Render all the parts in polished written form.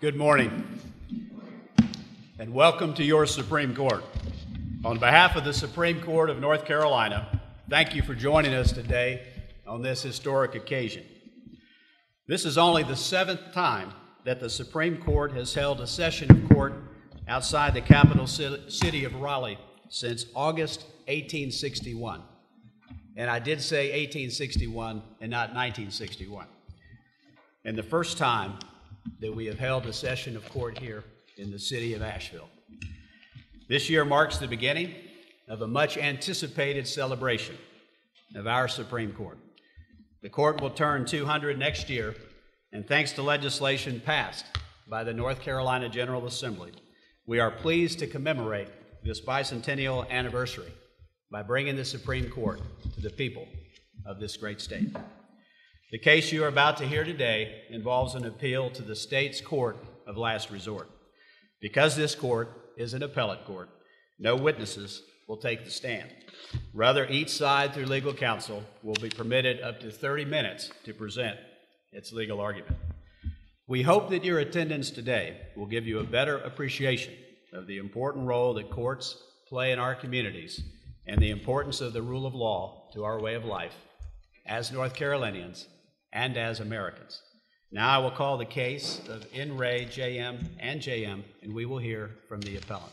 Good morning, and welcome to your Supreme Court. On behalf of the Supreme Court of North Carolina, thank you for joining us today on this historic occasion. This is only the 7th time that the Supreme Court has held a session of court outside the capital city of Raleigh since August 1861. And I did say 1861 and not 1961. And the first time that we have held a session of court here in the city of Asheville. This year marks the beginning of a much anticipated celebration of our Supreme Court. The court will turn 200 next year, and thanks to legislation passed by the North Carolina General Assembly, we are pleased to commemorate this bicentennial anniversary by bringing the Supreme Court to the people of this great state. The case you are about to hear today involves an appeal to the state's court of last resort. Because this court is an appellate court, no witnesses will take the stand. Rather, each side through legal counsel will be permitted up to 30 minutes to present its legal argument. We hope that your attendance today will give you a better appreciation of the important role that courts play in our communities and the importance of the rule of law to our way of life as North Carolinians and as Americans. Now I will call the case of N. Ray J.M. and J.M., and we will hear from the appellant.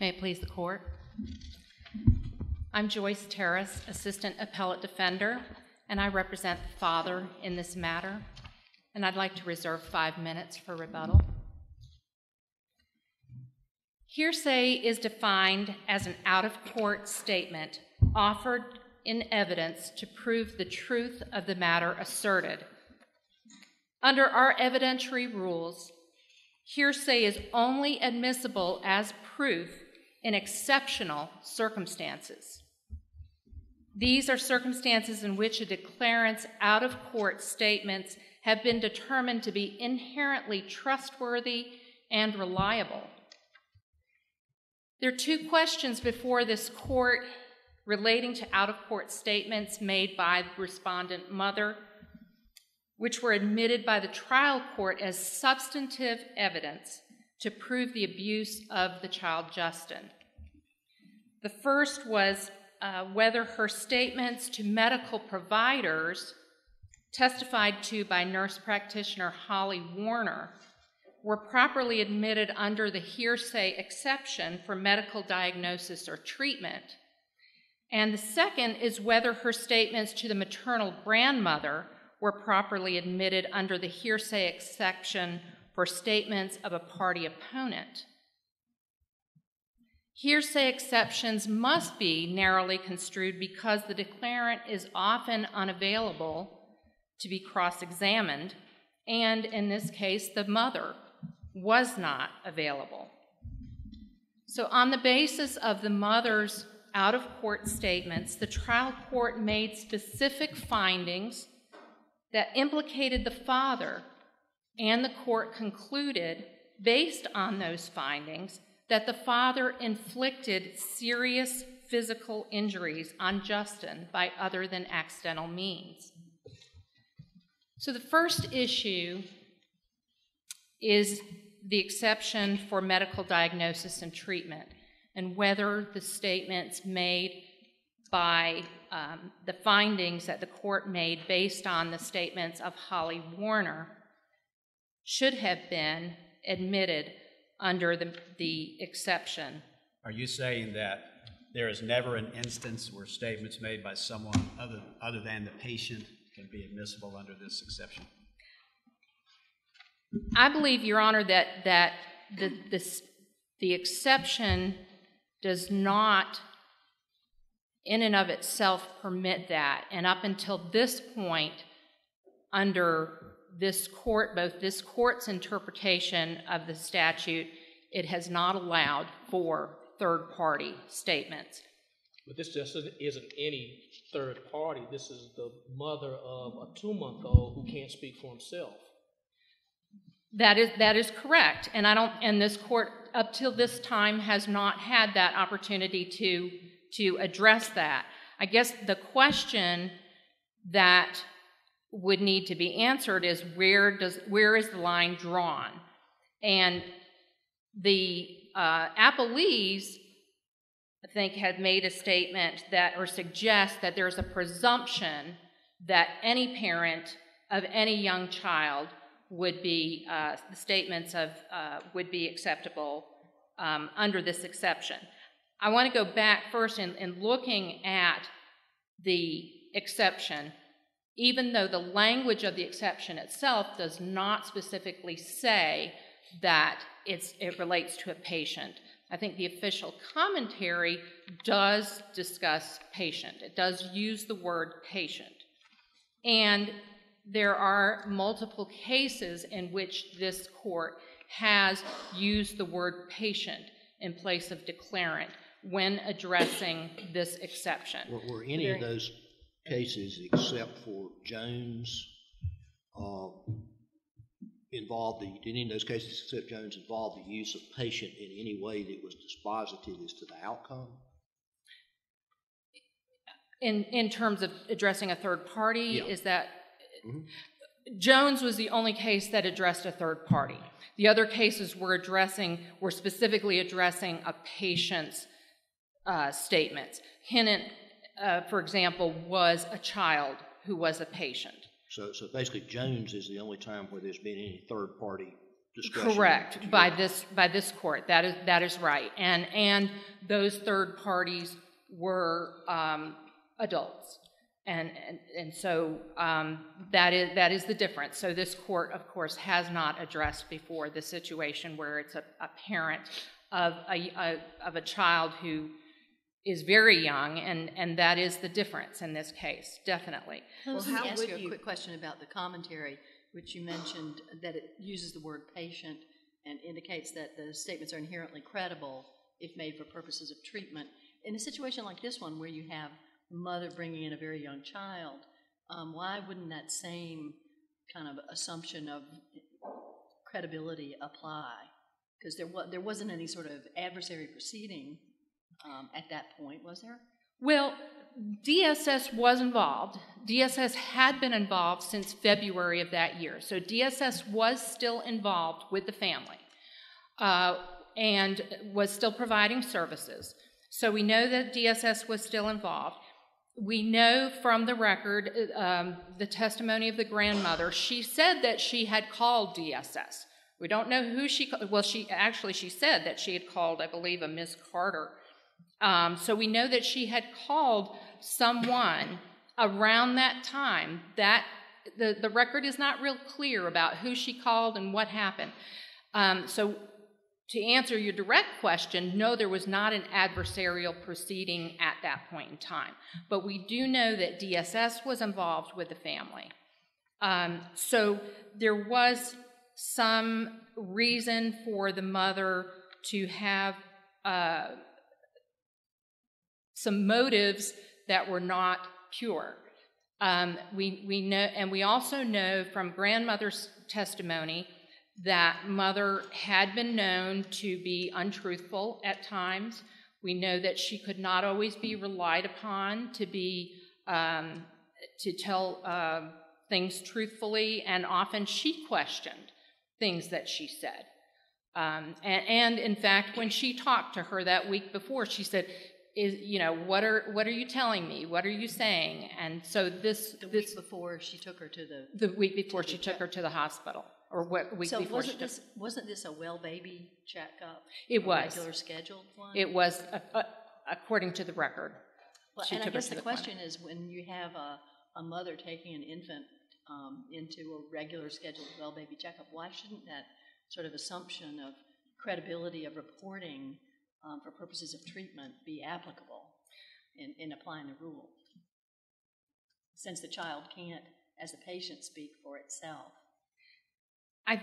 May it please the court. I'm Joyce Terrace, Assistant Appellate Defender, and I represent the father in this matter, and I'd like to reserve 5 minutes for rebuttal. Hearsay is defined as an out-of-court statement offered in evidence to prove the truth of the matter asserted. Under our evidentiary rules, hearsay is only admissible as proof in exceptional circumstances. These are circumstances in which a declarant's out-of-court statements have been determined to be inherently trustworthy and reliable. There are 2 questions before this court relating to out-of-court statements made by the respondent mother, which were admitted by the trial court as substantive evidence to prove the abuse of the child Justin. The first was whether her statements to medical providers testified to by nurse practitioner Holly Warner were properly admitted under the hearsay exception for medical diagnosis or treatment. And the second is whether her statements to the maternal grandmother were properly admitted under the hearsay exception for statements of a party opponent. Hearsay exceptions must be narrowly construed because the declarant is often unavailable to be cross-examined, and in this case, the mother was not available. So on the basis of the mother's out-of-court statements, the trial court made specific findings that implicated the father, and the court concluded, based on those findings, that the father inflicted serious physical injuries on Justin by other than accidental means. So the first issue is the exception for medical diagnosis and treatment, and whether the statements made by the findings that the court made based on the statements of Holly Warner should have been admitted under the exception. Are you saying that there is never an instance where statements made by someone other than the patient can be admissible under this exception? I believe, Your Honor, that the exception does not in and of itself permit that, and up until this point, under this court, both this court's interpretation of the statute, it has not allowed for third-party statements. But this just isn't any third party. This is the mother of a 2-month-old who can't speak for himself. That is correct, and this court up till this time has not had that opportunity to address that. I guess the question that would need to be answered is where is the line drawn? And the appellees, I think, have made a statement that or suggest that there's a presumption that any parent of any young child would be the statements of would be acceptable under this exception. I want to go back first in looking at the exception, even though the language of the exception itself does not specifically say that it relates to a patient. I think the official commentary does discuss patient. It does use the word patient. And there are multiple cases in which this court has used the word patient in place of declarant when addressing this exception. Were any of those cases, except for Jones, did any of those cases except Jones involve the use of patient in any way that was dispositive as to the outcome? In terms of addressing a third party, Yeah. is that... Mm-hmm. Jones was the only case that addressed a third party. The other cases were specifically addressing a patient's statements. Hinnant, for example, was a child who was a patient. So basically Jones is the only time where there's been any third party discussion. Correct, by this court. That is right. And those third parties were adults. And so that is the difference. So this court, of course, has not addressed before the situation where it's a parent of a child who is very young, and that is the difference in this case, definitely. Well, let me ask you a quick question about the commentary, which you mentioned that it uses the word patient and indicates that the statements are inherently credible if made for purposes of treatment. In a situation like this one where you have a mother bringing in a very young child, why wouldn't that same kind of assumption of credibility apply? Because there wasn't any sort of adversary proceeding at that point, was there? Well, DSS was involved. DSS had been involved since February of that year. So DSS was still involved with the family and was still providing services. So we know that DSS was still involved. We know from the record, the testimony of the grandmother, she said that she had called DSS. We don't know who she called. Well, she said that she had called, I believe, a Miss Carter. So we know that she had called someone around that time. That the record is not real clear about who she called and what happened. So to answer your direct question, no, there was not an adversarial proceeding at that point in time. But we do know that DSS was involved with the family. So there was some reason for the mother to have some motives that were not pure. We know, and we also know from grandmother's testimony that mother had been known to be untruthful at times. We know that she could not always be relied upon to tell things truthfully, and often she questioned things that she said. And in fact, when she talked to her that week before, she said, what are you telling me? What are you saying? And so the week before she took her to the hospital, or week before. So wasn't this a well baby checkup? It was regular scheduled one. It was according to the record. Well, and I guess the question is, when you have a mother taking an infant into a regular scheduled well baby checkup, why shouldn't that sort of assumption of credibility of reporting for purposes of treatment be applicable in applying the rule, since the child can't, as a patient, speak for itself? I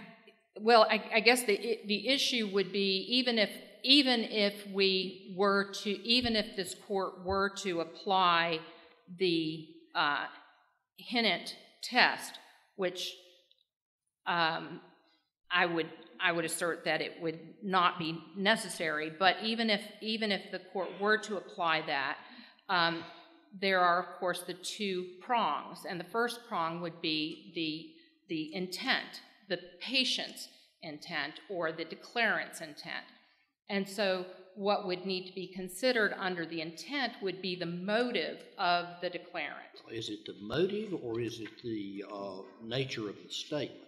guess the issue would be, even if this court were to apply the Hinnant test, which I would assert that it would not be necessary. But even if the court were to apply that, there are, of course, the two prongs. And the first prong would be the intent, the patient's intent or the declarant's intent. And so what would need to be considered under the intent would be the motive of the declarant. Is it the motive or is it the nature of the statement?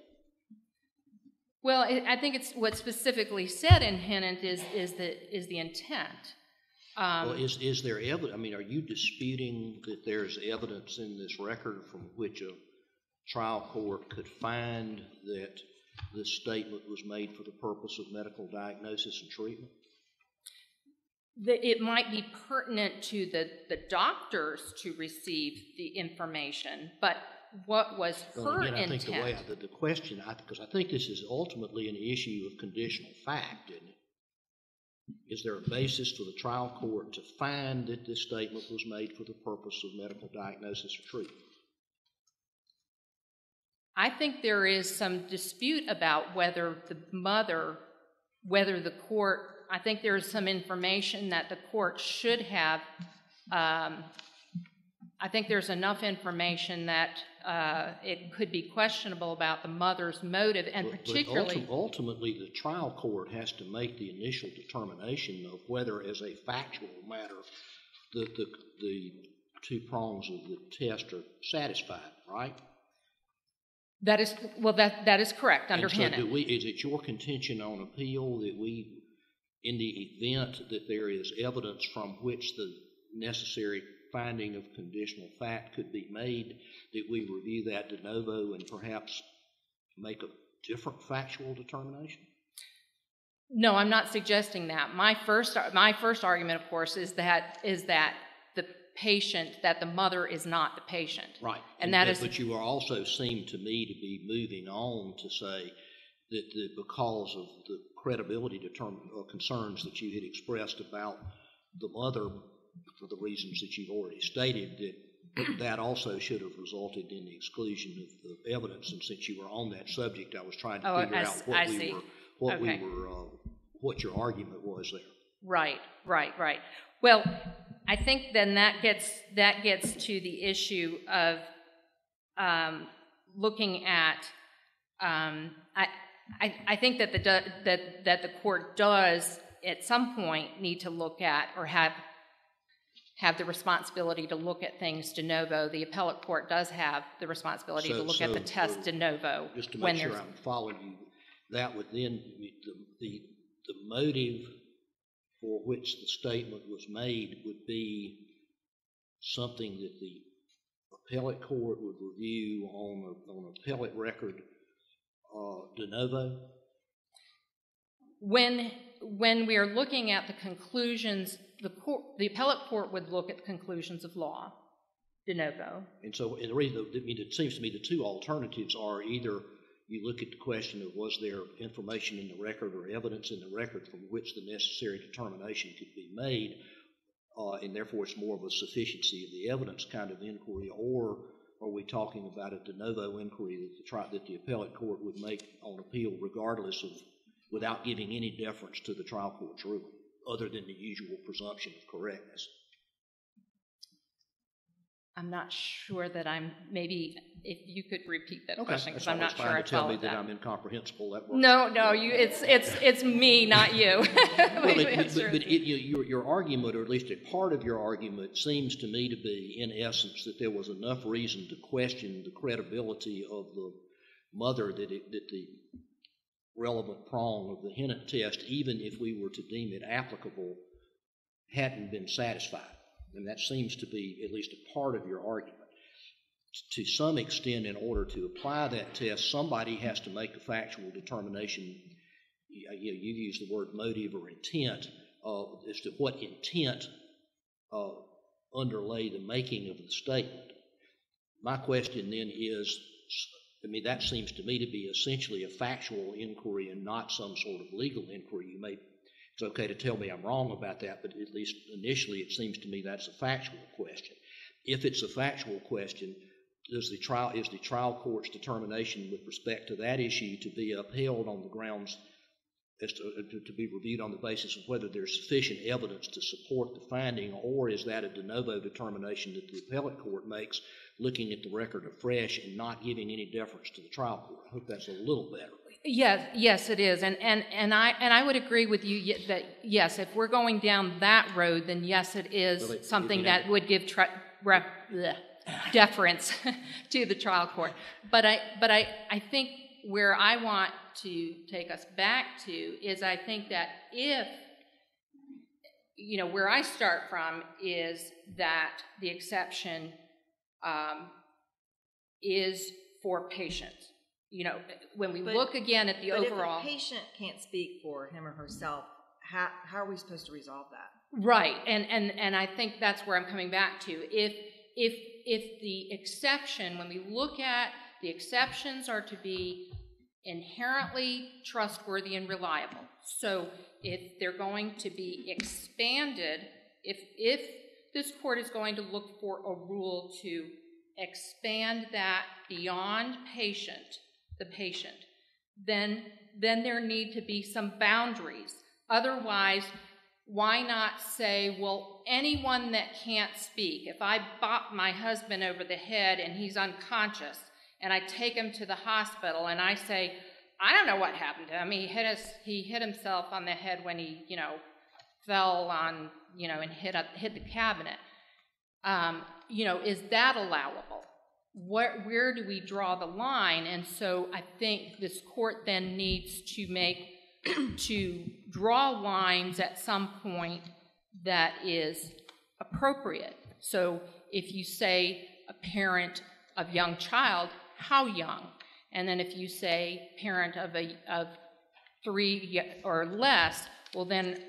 Well, I think it's what's specifically said in Hennant is the intent. Well, is there evidence? I mean, are you disputing that there's evidence in this record from which a trial court could find that this statement was made for the purpose of medical diagnosis and treatment? It might be pertinent to the doctors to receive the information, but what was her again, I think intent? the question, because I think this is ultimately an issue of conditional fact, isn't it? Is there a basis for the trial court to find that this statement was made for the purpose of medical diagnosis or treatment? I think there is some dispute about whether the court, I think there is some information that the court should have, I think there's enough information that it could be questionable about the mother's motive, and particularly... But ultimately, the trial court has to make the initial determination of whether, as a factual matter, the two prongs of the test are satisfied, right? That is correct under Hennant. So is it your contention on appeal that we, in the event that there is evidence from which the necessary finding of conditional fact could be made, that we review that de novo and perhaps make a different factual determination? No, I'm not suggesting that. My first argument, of course, is that the patient, that the mother is not the patient. Right. And that is. But you also seem to me to be moving on to say that because of the credibility concerns that you had expressed about the mother, for the reasons that you've already stated, that also should have resulted in the exclusion of the evidence. And since you were on that subject, I was trying to figure out what your argument was there. Right. Well, I think then that gets to the issue of looking at. I think that the court does at some point need to look at or have the responsibility to look at things de novo. The appellate court does have the responsibility to look at the test de novo. Just to make sure I'm following you, that would then the motive for which the statement was made would be something that the appellate court would review on an appellate record de novo? When we are looking at the conclusions, the appellate court would look at the conclusions of law de novo. And so, it seems to me the two alternatives are either you look at the question of was there information in the record or evidence in the record from which the necessary determination could be made, and therefore it's more of a sufficiency of the evidence kind of inquiry, or are we talking about a de novo inquiry that the appellate court would make on appeal regardless of, without giving any deference to the trial court's ruling, other than the usual presumption of correctness? I'm not sure that maybe if you could repeat that question, because I'm not sure I followed that. Tell me that I'm incomprehensible. That works. No, it's me, not you. Your argument, or at least a part of your argument, seems to me to be, in essence, that there was enough reason to question the credibility of the mother that the relevant prong of the Hennant test, even if we were to deem it applicable, hadn't been satisfied. And that seems to be at least a part of your argument. To some extent, in order to apply that test, somebody has to make a factual determination. You've used the word motive or intent as to what intent underlay the making of the statement. My question then is, that seems to me to be essentially a factual inquiry and not some sort of legal inquiry. It's okay to tell me I'm wrong about that, but at least initially it seems to me that's a factual question. If it's a factual question, is the trial court's determination with respect to that issue to be upheld on the grounds as to be reviewed on the basis of whether there's sufficient evidence to support the finding, or is that a de novo determination that the appellate court makes, looking at the record afresh and not giving any deference to the trial court? I hope that's a little better. Yes, it is, and I would agree with you that yes, if we're going down that road, then yes, it is something that would give deference to the trial court. But I think where I want to take us back to is I think that if, where I start from is that the exception is for patients. When we look again at the overall... If a patient can't speak for him or herself, how are we supposed to resolve that? Right, and I think that's where I'm coming back to. If the exception, when we look at the exceptions are to be inherently trustworthy and reliable. So if they're going to be expanded, if this court is going to look for a rule to expand that beyond the patient, then there need to be some boundaries. Otherwise, why not say, well, anyone that can't speak, if I bop my husband over the head and he's unconscious, and I take him to the hospital, and I say, I don't know what happened to him. He hit himself on the head when he, fell on, and hit the cabinet. Is that allowable? Where do we draw the line? And so I think this court then needs to draw lines at some point that is appropriate. So if you say a parent of young child, how young? And then if you say parent of 3 or less, well then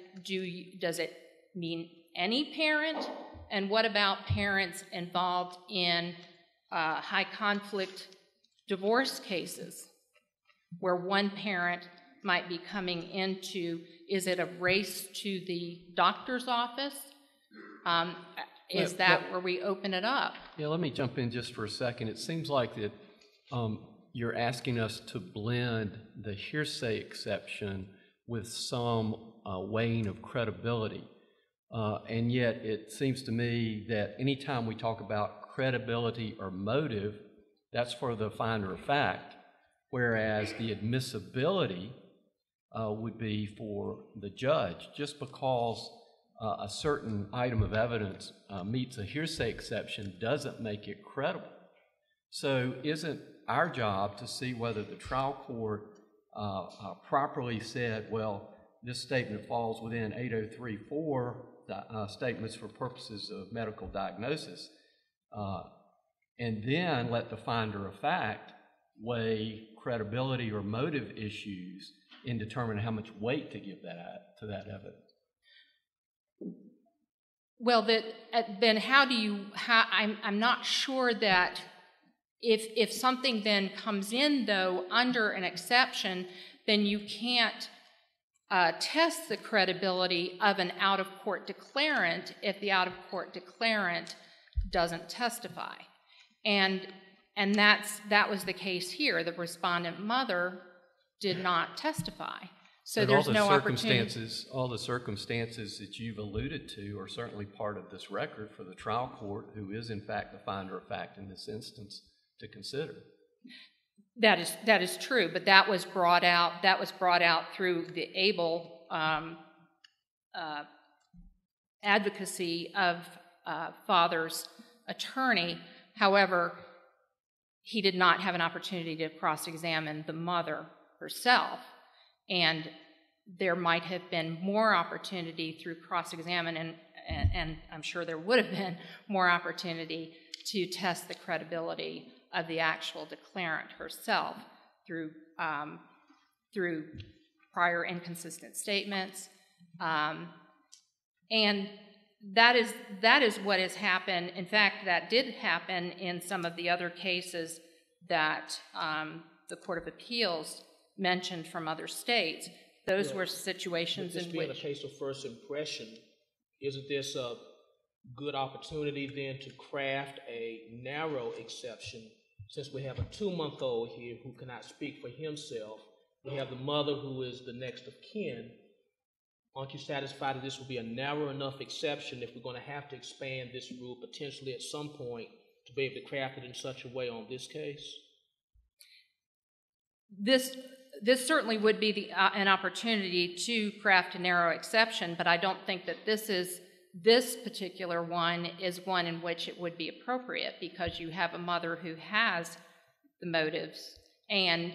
does it mean any parent? And what about parents involved in high conflict divorce cases where one parent might be coming into, is it a race to the doctor's office? Is that where we open it up? Yeah, let me jump in just for a second. It seems like that you're asking us to blend the hearsay exception with some weighing of credibility. And yet it seems to me that anytime we talk about credibility or motive, that's for the finder of fact, whereas the admissibility would be for the judge. Just because a certain item of evidence meets a hearsay exception doesn't make it credible. So isn't our job to see whether the trial court properly said, well, this statement falls within 8034 statements for purposes of medical diagnosis, and then let the finder of fact weigh credibility or motive issues in determining how much weight to give to that evidence? Well, then I'm not sure that if something then comes in, though, under an exception, then you can't test the credibility of an out-of-court declarant if the out-of-court declarant doesn't testify. And that was the case here. The respondent mother did not testify. So but there's no opportunity. All the circumstances that you've alluded to are certainly part of this record for the trial court, who is in fact the finder of fact in this instance, to consider. That is true, but that was brought out. That was brought out through the able advocacy of father's attorney. However, he did not have an opportunity to cross-examine the mother herself, and there might have been more opportunity through cross-examine, and I'm sure there would have been more opportunity to test the credibility of the actual declarant herself through prior inconsistent statements, and that is what has happened. In fact, that did happen in some of the other cases that the Court of Appeals mentioned from other states. Those were situations in which... This being a case of first impression, isn't this good opportunity then to craft a narrow exception, since we have a 2-month-old here who cannot speak for himself. We have the mother who is the next of kin. Aren't you satisfied that this will be a narrow enough exception if we're going to have to expand this rule potentially at some point to be able to craft it in such a way on this case? This certainly would be an opportunity to craft a narrow exception, but I don't think that this particular one is one in which it would be appropriate, because you have a mother who has the motives, and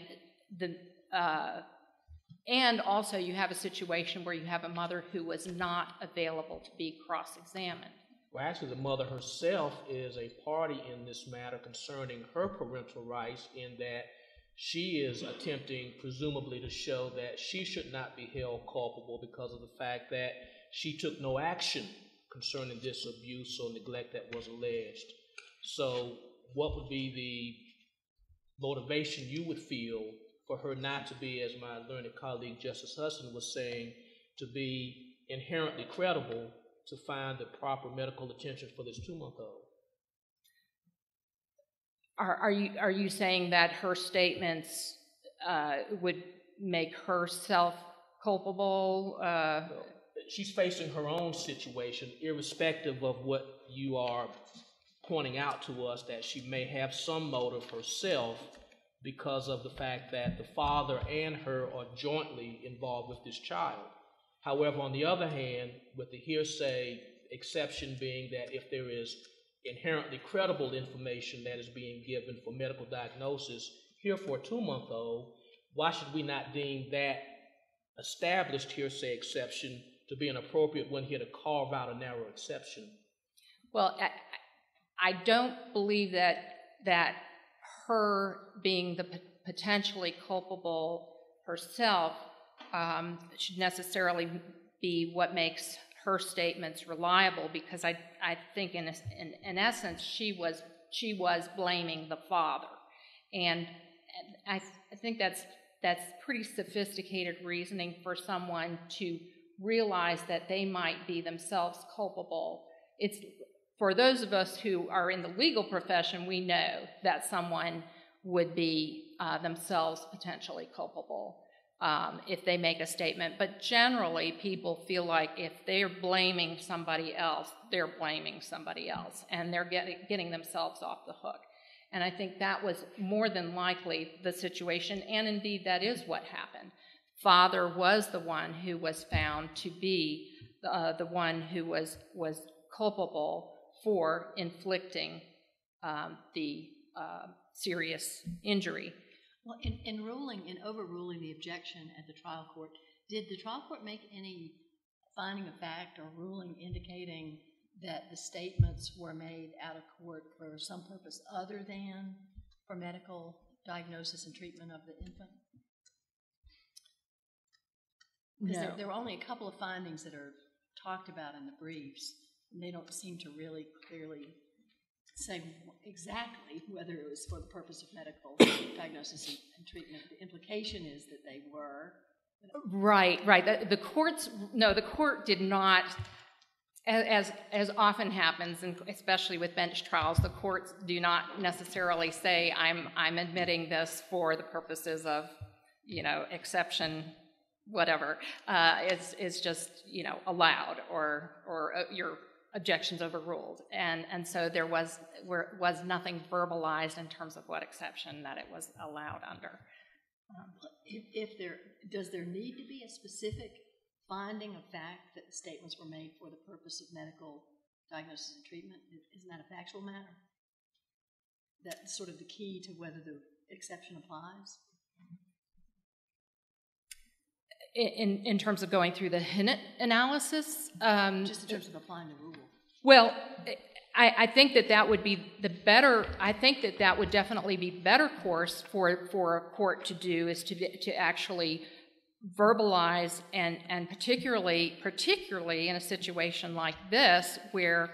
also you have a situation where you have a mother who was not available to be cross-examined. Well, actually, the mother herself is a party in this matter concerning her parental rights, in that she is attempting, presumably, to show that she should not be held culpable because of the fact that she took no action concerning this abuse or neglect that was alleged. So what would be the motivation you would feel for her not to be, as my learned colleague Justice Hudson was saying, to be inherently credible to find the proper medical attention for this 2-month-old? Are you saying that her statements would make her self-culpable? She's facing her own situation, irrespective of what you are pointing out to us, that she may have some motive herself because of the fact that the father and her are jointly involved with this child. However, on the other hand, with the hearsay exception being that if there is inherently credible information that is being given for medical diagnosis here for a 2-month-old, why should we not deem that established hearsay exception to be an appropriate one here to carve out a narrow exception? Well, I don't believe that her being the potentially culpable herself should necessarily be what makes her statements reliable, because I think in essence she was blaming the father, and I think that's pretty sophisticated reasoning for someone to realize that they might be themselves culpable. It's for those of us who are in the legal profession, we know that someone would be themselves potentially culpable if they make a statement. But generally, people feel like if they're blaming somebody else, they're blaming somebody else, and they're getting themselves off the hook. And I think that was more than likely the situation, and indeed that is what happened. Father was the one who was found to be the one who was culpable for inflicting the serious injury. Well, in overruling the objection at the trial court, did the trial court make any finding of fact or ruling indicating that the statements were made out of court for some purpose other than for medical diagnosis and treatment of the infant? Because there were only a couple of findings that are talked about in the briefs, and they don't seem to really clearly say exactly whether it was for the purpose of medical diagnosis and treatment. The implication is that they were. Right. The court did not, as often happens, and especially with bench trials, the courts do not necessarily say, I'm admitting this for the purposes of, exception, whatever. It's just, allowed or your objections overruled, and so there was nothing verbalized in terms of what exception that it was allowed under. Does there need to be a specific finding of fact that the statements were made for the purpose of medical diagnosis and treatment? Isn't that a factual matter? That's sort of the key to whether the exception applies? In terms of going through the Hinnett analysis? Just in terms of applying the rule. Well, I think that would be that would definitely be better course for a court to do, is to actually verbalize and particularly in a situation like this where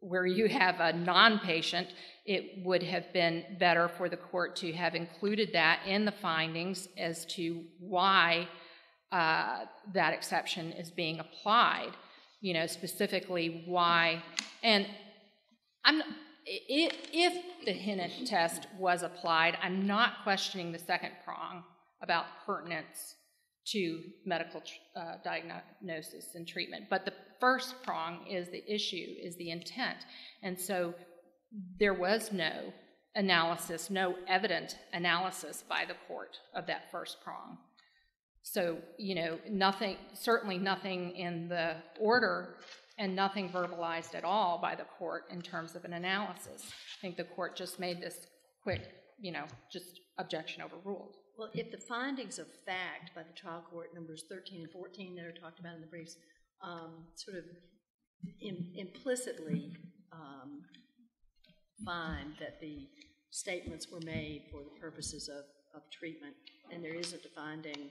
you have a non-patient, it would have been better for the court to have included that in the findings as to why that exception is being applied. specifically why. And if the Hinnant test was applied, I'm not questioning the second prong about pertinence to medical diagnosis and treatment. But the first prong is the issue, is the intent. And so there was no analysis, no evident analysis by the court of that first prong. So, certainly nothing in the order and nothing verbalized at all by the court in terms of an analysis. I think the court just made this quick, just objection overruled. Well, if the findings of fact by the trial court, numbers 13 and 14 that are talked about in the briefs, sort of implicitly find that the statements were made for the purposes of treatment, and there isn't a finding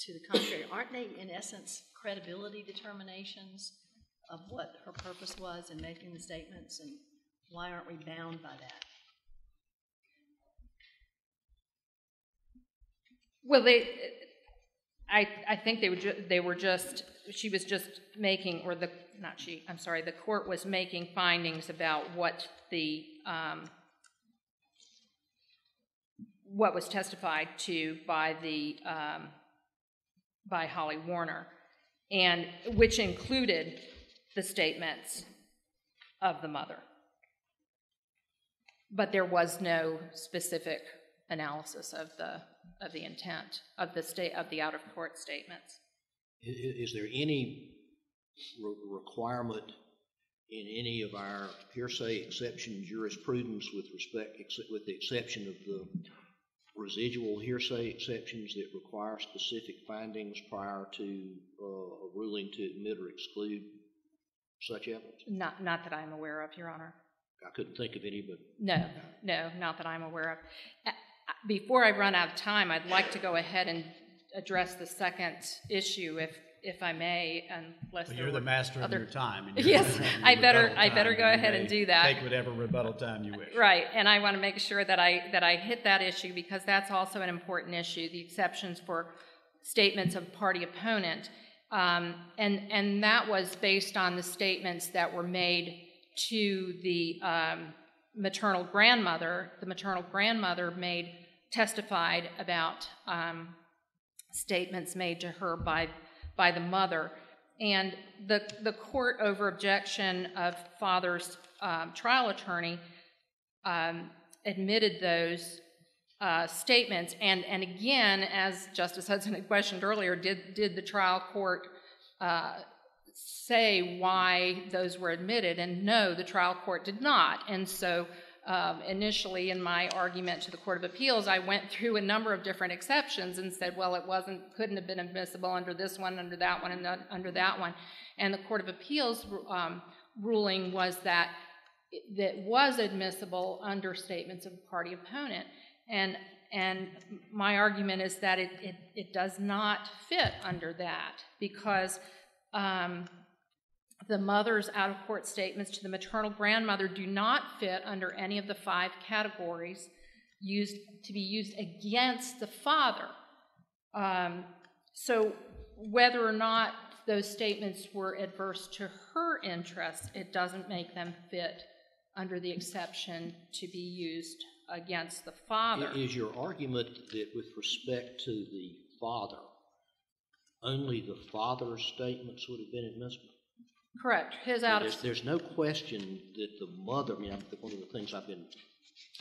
to the contrary, aren't they, in essence, credibility determinations of what her purpose was in making the statements, and why aren't we bound by that? Well, I think she was just making, or the court was making findings about what was testified to by Holly Warner, and which included the statements of the mother. But there was no specific analysis of the intent of the out-of-court statements. Is there any requirement in any of our hearsay exception jurisprudence with the exception of the residual hearsay exceptions that require specific findings prior to a ruling to admit or exclude such evidence? Not that I'm aware of, Your Honor. I couldn't think of any, but... No, not that I'm aware of. Before I run out of time, I'd like to go ahead and address the second issue, if I may, unless well, you're the master of your time. And yes, I better go ahead and do that. Take whatever rebuttal time you wish. Right, and I want to make sure that I hit that issue because that's also an important issue, the exceptions for statements of party opponent. And that was based on the statements that were made to the maternal grandmother. The maternal grandmother testified about statements made to her by the mother. And the court, over objection of father's trial attorney, admitted those statements. And again, as Justice Hudson had questioned earlier, did the trial court say why those were admitted? And no, the trial court did not. And so initially in my argument to the Court of Appeals, I went through a number of different exceptions and said, well, couldn't have been admissible under this one, under that one, and under that one. And the Court of Appeals ruling was that was admissible under statements of party opponent. And my argument is that it does not fit under that because the mother's out-of-court statements to the maternal grandmother do not fit under any of the 5 categories to be used against the father. So whether or not those statements were adverse to her interests, it doesn't make them fit under the exception to be used against the father. Is your argument that with respect to the father, only the father's statements would have been admissible? Correct. There's no question that the mother, one of the things I've been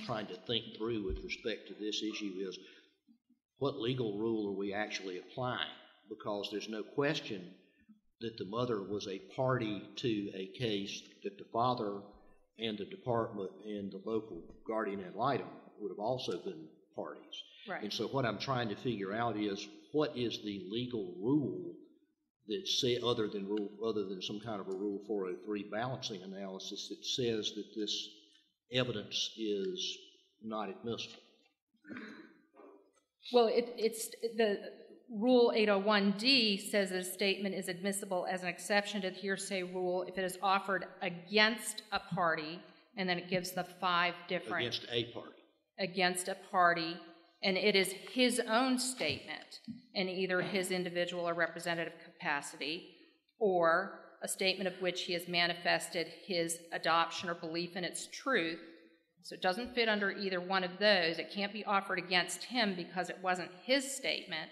trying to think through with respect to this issue is what legal rule are we actually applying? Because there's no question that the mother was a party to a case that the father and the department and the local guardian ad litem would have also been parties. Right. And so what I'm trying to figure out is what is the legal rule that other than some kind of a Rule 403 balancing analysis that says that this evidence is not admissible? Well, it's the Rule 801D says a statement is admissible as an exception to the hearsay rule if it is offered against a party, and then it gives the 5 different... Against a party. Against a party, and it is his own statement in either his individual or representative capacity or a statement of which he has manifested his adoption or belief in its truth. So it doesn't fit under either one of those. It can't be offered against him because it wasn't his statement.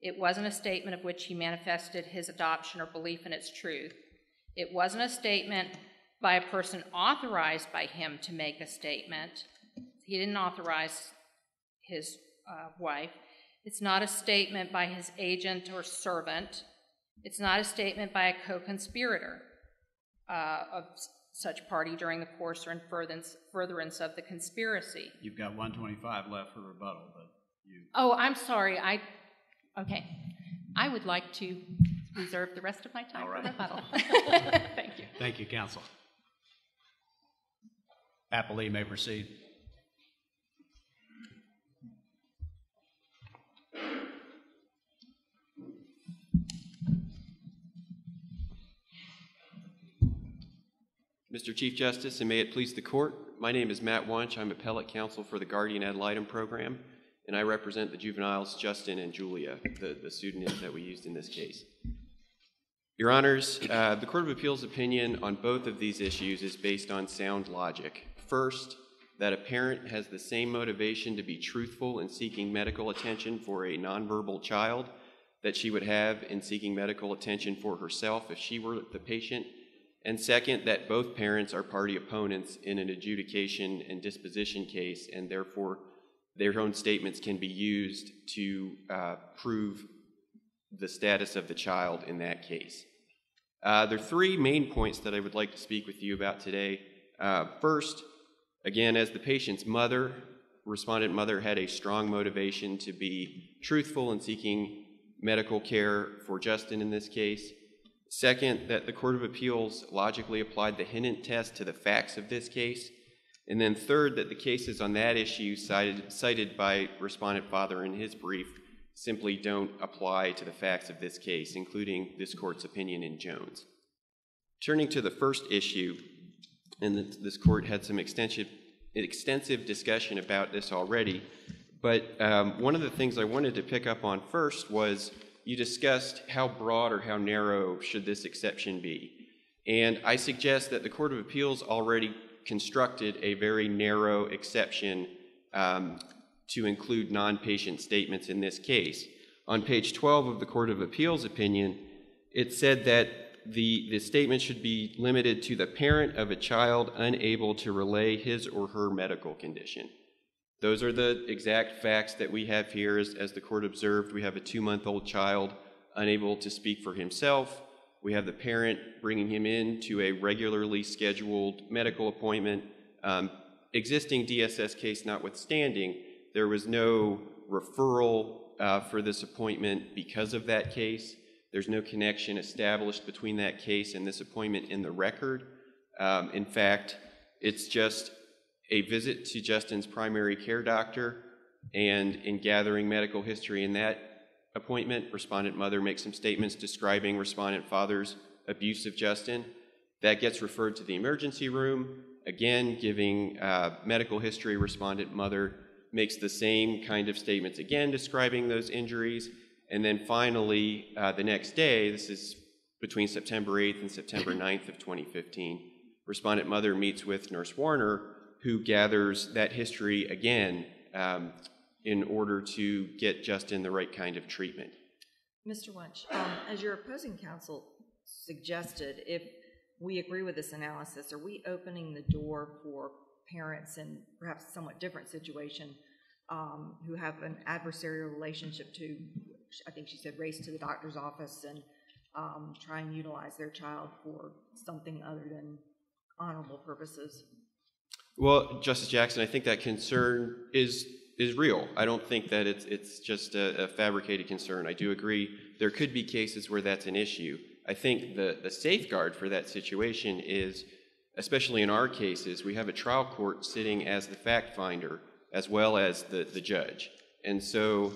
It wasn't a statement of which he manifested his adoption or belief in its truth. It wasn't a statement by a person authorized by him to make a statement. He didn't authorize his wife. It's not a statement by his agent or servant. It's not a statement by a co-conspirator of such party during the course or in furtherance of the conspiracy. You've got 125 left for rebuttal, but you... Oh, I'm sorry. Okay. I would like to reserve the rest of my time for rebuttal. Thank you. Thank you, counsel. Appellee may proceed. Mr. Chief Justice, and may it please the court, my name is Matt Wunsch. I'm appellate counsel for the Guardian Ad Litem program, and I represent the juveniles Justin and Julia, the pseudonyms that we used in this case. Your Honors, the Court of Appeals' opinion on both of these issues is based on sound logic. First, that a parent has the same motivation to be truthful in seeking medical attention for a nonverbal child that she would have in seeking medical attention for herself if she were the patient. And second, that both parents are party opponents in an adjudication and disposition case, and therefore their own statements can be used to prove the status of the child in that case. There are three main points that I would like to speak with you about today. First, again, as the patient's mother, respondent mother had a strong motivation to be truthful in seeking medical care for Justin in this case. Second, that the Court of Appeals logically applied the Hinnant test to the facts of this case. And then third, that the cases on that issue cited by respondent father in his brief simply don't apply to the facts of this case, including this court's opinion in Jones. Turning to the first issue, and this court had some extensive discussion about this already, but one of the things I wanted to pick up on first was you discussed how broad or how narrow should this exception be. And I suggest that the Court of Appeals already constructed a very narrow exception to include non-patient statements in this case. On page 12 of the Court of Appeals opinion, it said that the statement should be limited to the parent of a child unable to relay his or her medical condition. Those are the exact facts that we have here. As the court observed, we have a 2-month-old child unable to speak for himself. We have the parent bringing him in to a regularly scheduled medical appointment. Existing DSS case notwithstanding, there was no referral for this appointment because of that case. There's no connection established between that case and this appointment in the record. In fact, it's just a visit to Justin's primary care doctor, and in gathering medical history in that appointment, respondent mother makes some statements describing respondent father's abuse of Justin. That gets referred to the emergency room. Again, giving medical history, respondent mother makes the same kind of statements, again describing those injuries. And then finally, the next day, this is between September 8th and September 9th of 2015, respondent mother meets with Nurse Warner, who gathers that history again in order to get Justin the right kind of treatment. Mr. Wunsch, as your opposing counsel suggested, if we agree with this analysis, are we opening the door for parents in perhaps a somewhat different situation who have an adversarial relationship to, I think she said, race to the doctor's office and try and utilize their child for something other than honorable purposes? Well, Justice Jackson, I think that concern is real. I don't think that it's just a fabricated concern. I do agree there could be cases where that's an issue. I think the safeguard for that situation is, especially in our cases, we have a trial court sitting as the fact finder as well as the judge. And so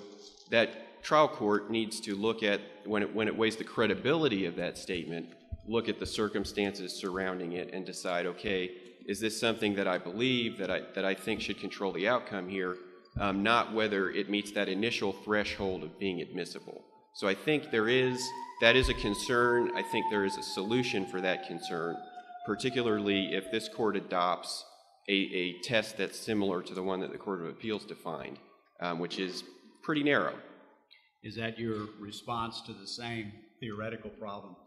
that trial court needs to look at, when it weighs the credibility of that statement, look at the circumstances surrounding it and decide, okay, is this something that I believe, that I think should control the outcome here, not whether it meets that initial threshold of being admissible. So I think that is a concern. I think there is a solution for that concern, particularly if this court adopts a test that's similar to the one that the Court of Appeals defined, which is pretty narrow. Is that your response to the same theoretical problem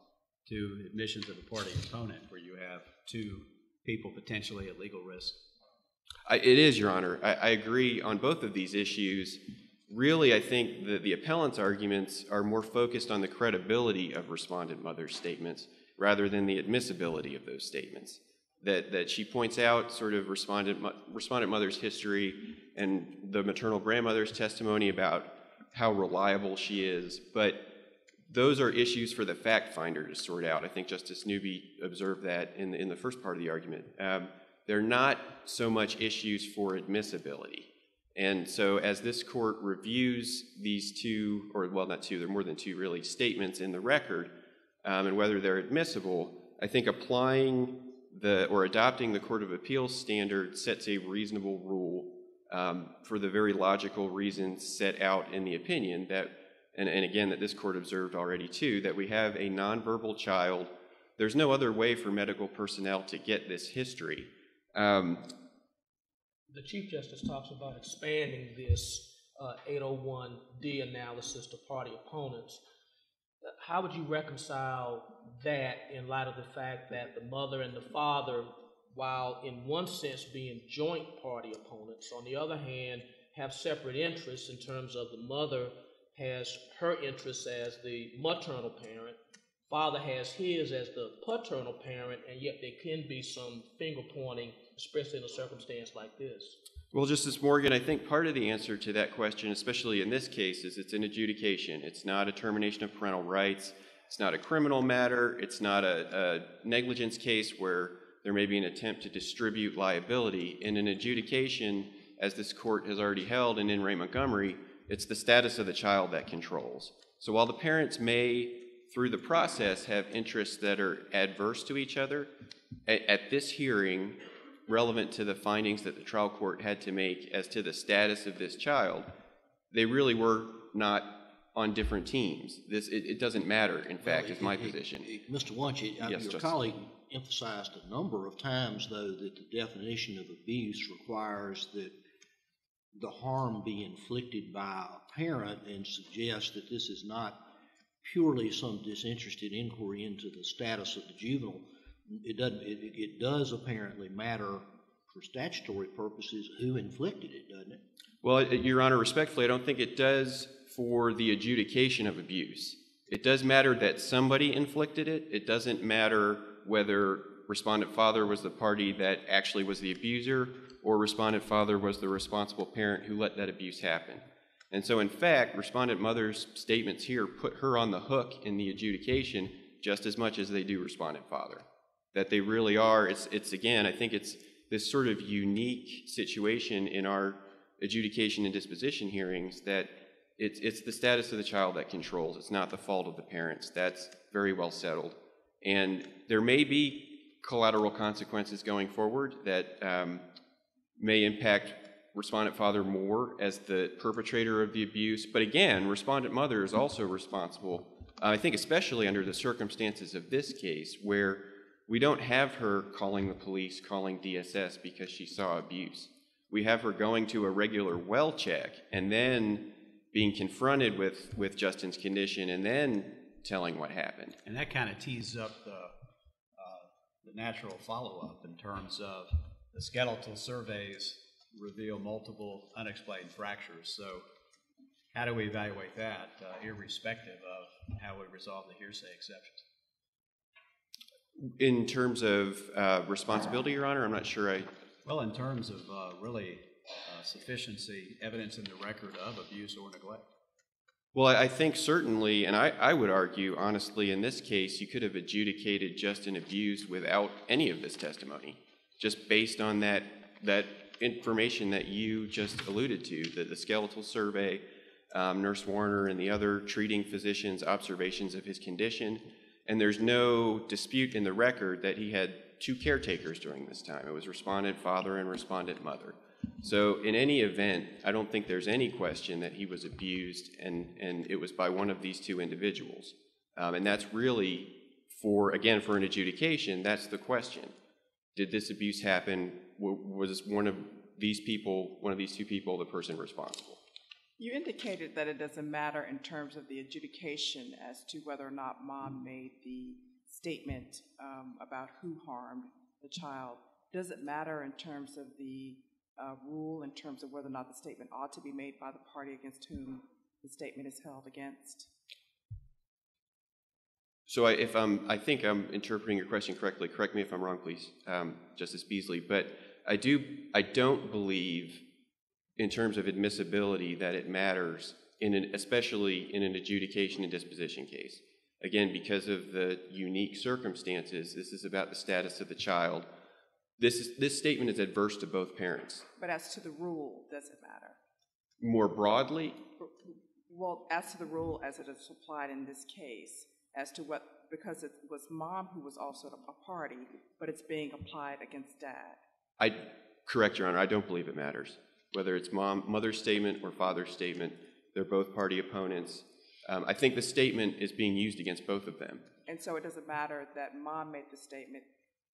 to admissions of a party opponent, where you have two people potentially at legal risk? It is, Your Honor. I agree on both of these issues. Really, I think that the appellant's arguments are more focused on the credibility of respondent mother's statements rather than the admissibility of those statements. That she points out sort of respondent mother's history and the maternal grandmother's testimony about how reliable she is, but those are issues for the fact finder to sort out. I think Justice Newby observed that in the first part of the argument. They're not so much issues for admissibility. And so as this court reviews these two, or well, not two, there are more than two really, statements in the record, and whether they're admissible, I think applying or adopting the Court of Appeals standard sets a reasonable rule for the very logical reasons set out in the opinion that, and again, that this court observed already too, that we have a nonverbal child. There's no other way for medical personnel to get this history. The Chief Justice talks about expanding this 801D analysis to party opponents. How would you reconcile that in light of the fact that the mother and the father, while in one sense being joint party opponents, on the other hand, have separate interests in terms of the mother has her interests as the maternal parent, father has his as the paternal parent, and yet there can be some finger pointing, especially in a circumstance like this? Well, Justice Morgan, I think part of the answer to that question, especially in this case, is it's an adjudication. It's not a termination of parental rights. It's not a criminal matter. It's not a negligence case where there may be an attempt to distribute liability. In an adjudication, as this court has already held in Ray Montgomery, it's the status of the child that controls. So while the parents may, through the process, have interests that are adverse to each other, at this hearing, relevant to the findings that the trial court had to make as to the status of this child, they really were not on different teams. It doesn't matter, in fact, is my position. Mr. Wunsch, your colleague emphasized a number of times, though, that the definition of abuse requires that the harm be inflicted by a parent, and suggests that this is not purely some disinterested inquiry into the status of the juvenile. It does apparently matter for statutory purposes who inflicted it, doesn't it? Well, Your Honor, respectfully, I don't think it does for the adjudication of abuse. It does matter that somebody inflicted it. It doesn't matter whether respondent father was the party that actually was the abuser or respondent father was the responsible parent who let that abuse happen. And so, in fact, respondent mother's statements here put her on the hook in the adjudication just as much as they do respondent father. That they really are, it's again, I think it's this sort of unique situation in our adjudication and disposition hearings that it's the status of the child that controls. It's not the fault of the parents. That's very well settled. And there may be collateral consequences going forward that may impact respondent father more as the perpetrator of the abuse. But again, respondent mother is also responsible, I think especially under the circumstances of this case, where we don't have her calling the police, calling DSS because she saw abuse. We have her going to a regular well check and then being confronted with Justin's condition and then telling what happened. And that kind of tees up the natural follow-up in terms of the skeletal surveys reveal multiple unexplained fractures. So how do we evaluate that, irrespective of how we resolve the hearsay exceptions? In terms of responsibility, Your Honor, I'm not sure Well, in terms of really sufficiency, evidence in the record of abuse or neglect. Well, I think certainly, and I would argue, honestly, in this case, you could have adjudicated Justin abused without any of this testimony, just based on that information that you just alluded to, the skeletal survey, Nurse Warner and the other treating physicians' observations of his condition. And there's no dispute in the record that he had two caretakers during this time. It was respondent father and respondent mother. So in any event, I don't think there's any question that he was abused, and it was by one of these two individuals. And that's really, for an adjudication, that's the question. Did this abuse happen? Was one of these two people, the person responsible? You indicated that it doesn't matter in terms of the adjudication as to whether or not mom made the statement about who harmed the child. Does it matter in terms of the rule, in terms of whether or not the statement ought to be made by the party against whom the statement is held against? So I think I'm interpreting your question correctly. Correct me if I'm wrong, please, Justice Beasley. But I don't believe, in terms of admissibility, that it matters, especially in an adjudication and disposition case. Again, because of the unique circumstances, this is about the status of the child. This statement is adverse to both parents. But as to the rule, does it matter? More broadly? Well, as to the rule as it is applied in this case, as to because it was mom who was also a party, but it's being applied against dad. Correct, Your Honor. I don't believe it matters. Whether it's mother's statement or father's statement, they're both party opponents. I think the statement is being used against both of them. And so it doesn't matter that mom made the statement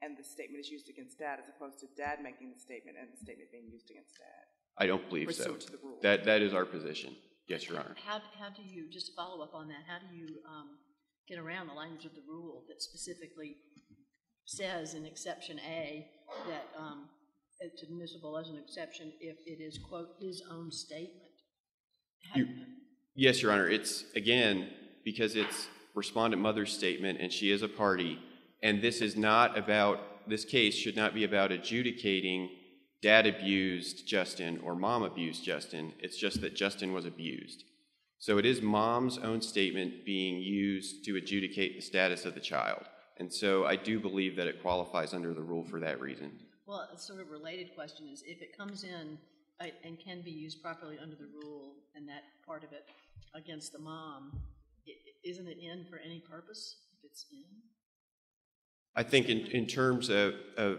and the statement is used against dad, as opposed to dad making the statement and the statement being used against dad. I don't believe so. Pursuant to the rule. That is our position. Yes, Your Honor. How do you, just to follow up on that, how do you get around the language of the rule that specifically says in exception A that it's admissible as an exception if it is, quote, his own statement? Yes, Your Honor. It's, again, because it's respondent mother's statement and she is a party, and this case should not be about adjudicating dad abused Justin or mom abused Justin. It's just that Justin was abused. So it is mom's own statement being used to adjudicate the status of the child. And so I do believe that it qualifies under the rule for that reason. Well, a sort of related question is, if it comes in and can be used properly under the rule and that part of it against the mom, isn't it in for any purpose if it's in? I think in terms of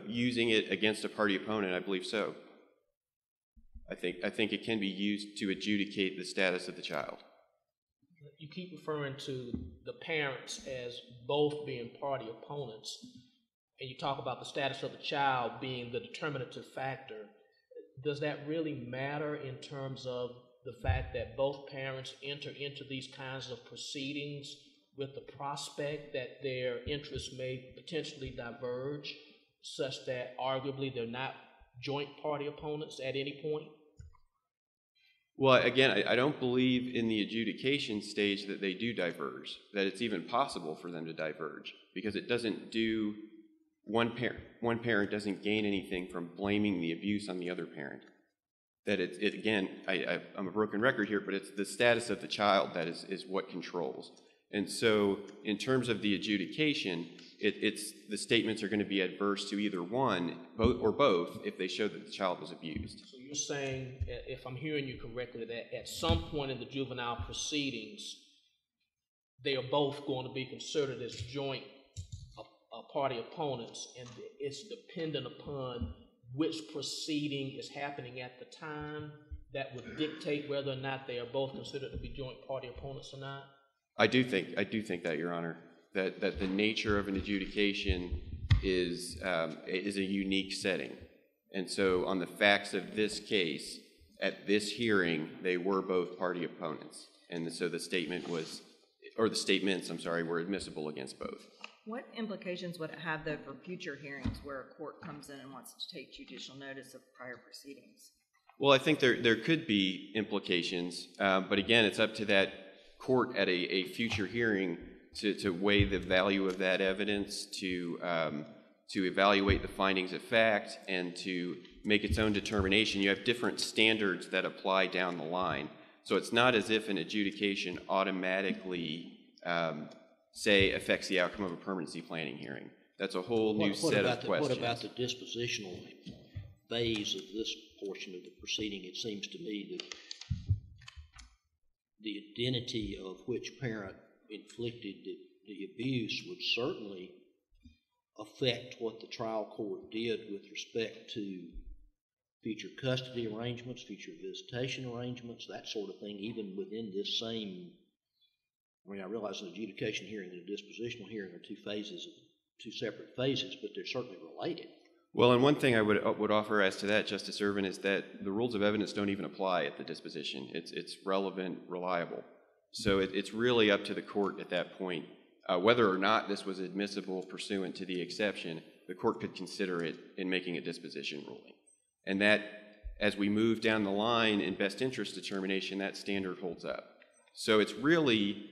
using it against a party opponent, I believe so. I think it can be used to adjudicate the status of the child. You keep referring to the parents as both being party opponents, and you talk about the status of the child being the determinative factor. Does that really matter in terms of the fact that both parents enter into these kinds of proceedings with the prospect that their interests may potentially diverge, such that arguably they're not joint party opponents at any point? Well, again, I don't believe in the adjudication stage that they do diverge, that it's even possible for them to diverge, because it doesn't do, one parent doesn't gain anything from blaming the abuse on the other parent. That again, I'm a broken record here, but it's the status of the child that is what controls. And so in terms of the adjudication, it's the statements are going to be adverse to either one, both, if they show that the child was abused. So you're saying, if I'm hearing you correctly, that at some point in the juvenile proceedings, they are both going to be considered as joint party opponents, and it's dependent upon which proceeding is happening at the time that would dictate whether or not they are both considered to be joint party opponents or not? I do think that, Your Honor, that the nature of an adjudication is a unique setting. And so on the facts of this case, at this hearing, they were both party opponents. And so the statements, were admissible against both. What implications would it have, though, for future hearings where a court comes in and wants to take judicial notice of prior proceedings? Well, I think there could be implications, but again, it's up to that court at a future hearing to weigh the value of that evidence, to evaluate the findings of fact, and to make its own determination. You have different standards that apply down the line. So it's not as if an adjudication automatically, affects the outcome of a permanency planning hearing. That's a whole new set of questions. What about the dispositional phase of this portion of the proceeding? It seems to me that the identity of which parent inflicted the abuse would certainly affect what the trial court did with respect to future custody arrangements, future visitation arrangements, that sort of thing, even within this same, I mean, I realize an adjudication hearing and a dispositional hearing are two separate phases, but they're certainly related. Well, and one thing I would offer as to that, Justice Ervin, is that the rules of evidence don't even apply at the disposition. It's relevant, reliable. So it's really up to the court at that point. Whether or not this was admissible pursuant to the exception, the court could consider it in making a disposition ruling. And that, as we move down the line in best interest determination, that standard holds up. So it's really,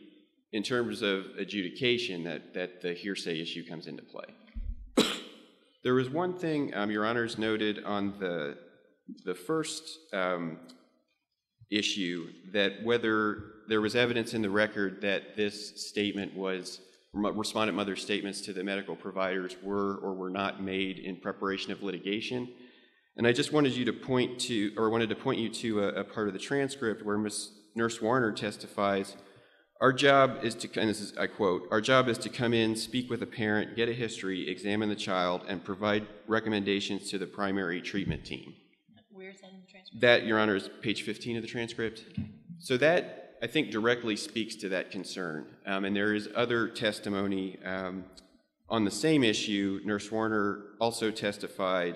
in terms of adjudication, that the hearsay issue comes into play. There was one thing Your Honors noted on the first issue, that whether there was evidence in the record that this statement was, respondent mother's statements to the medical providers were or were not made in preparation of litigation. And I just wanted you to point to, or wanted to point you to a part of the transcript where Nurse Warner testifies, "Our job is to," and this is, I quote, "our job is to come in, speak with a parent, get a history, examine the child, and provide recommendations to the primary treatment team." Where's that in the transcript? That, Your Honor, is page 15 of the transcript. So that, I think, directly speaks to that concern. And there is other testimony on the same issue. Nurse Warner also testified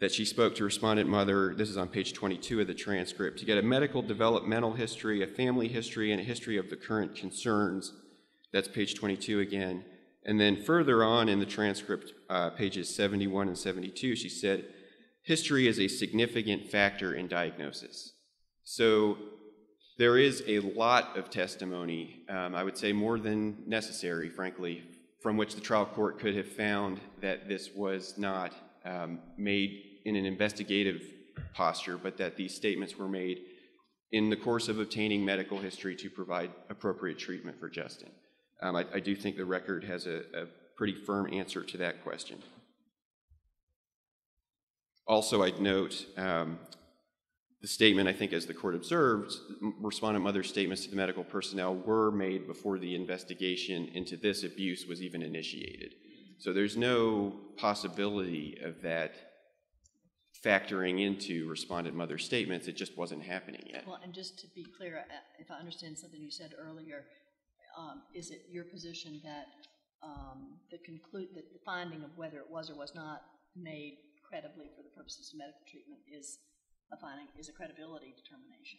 that she spoke to respondent mother, this is on page 22 of the transcript, to get a medical developmental history, a family history, and a history of the current concerns. That's page 22 again. And then further on in the transcript, pages 71 and 72, she said, "History is a significant factor in diagnosis." So there is a lot of testimony, I would say more than necessary, frankly, from which the trial court could have found that this was not made in an investigative posture, but that these statements were made in the course of obtaining medical history to provide appropriate treatment for Justin. I do think the record has a pretty firm answer to that question. Also, I'd note the statement, I think, as the court observed, respondent mother's statements to the medical personnel were made before the investigation into this abuse was even initiated. So there's no possibility of that factoring into respondent mother's statements. It just wasn't happening yet. Well, and just to be clear, if I understand something you said earlier, is it your position that the finding of whether it was or was not made credibly for the purposes of medical treatment is a credibility determination,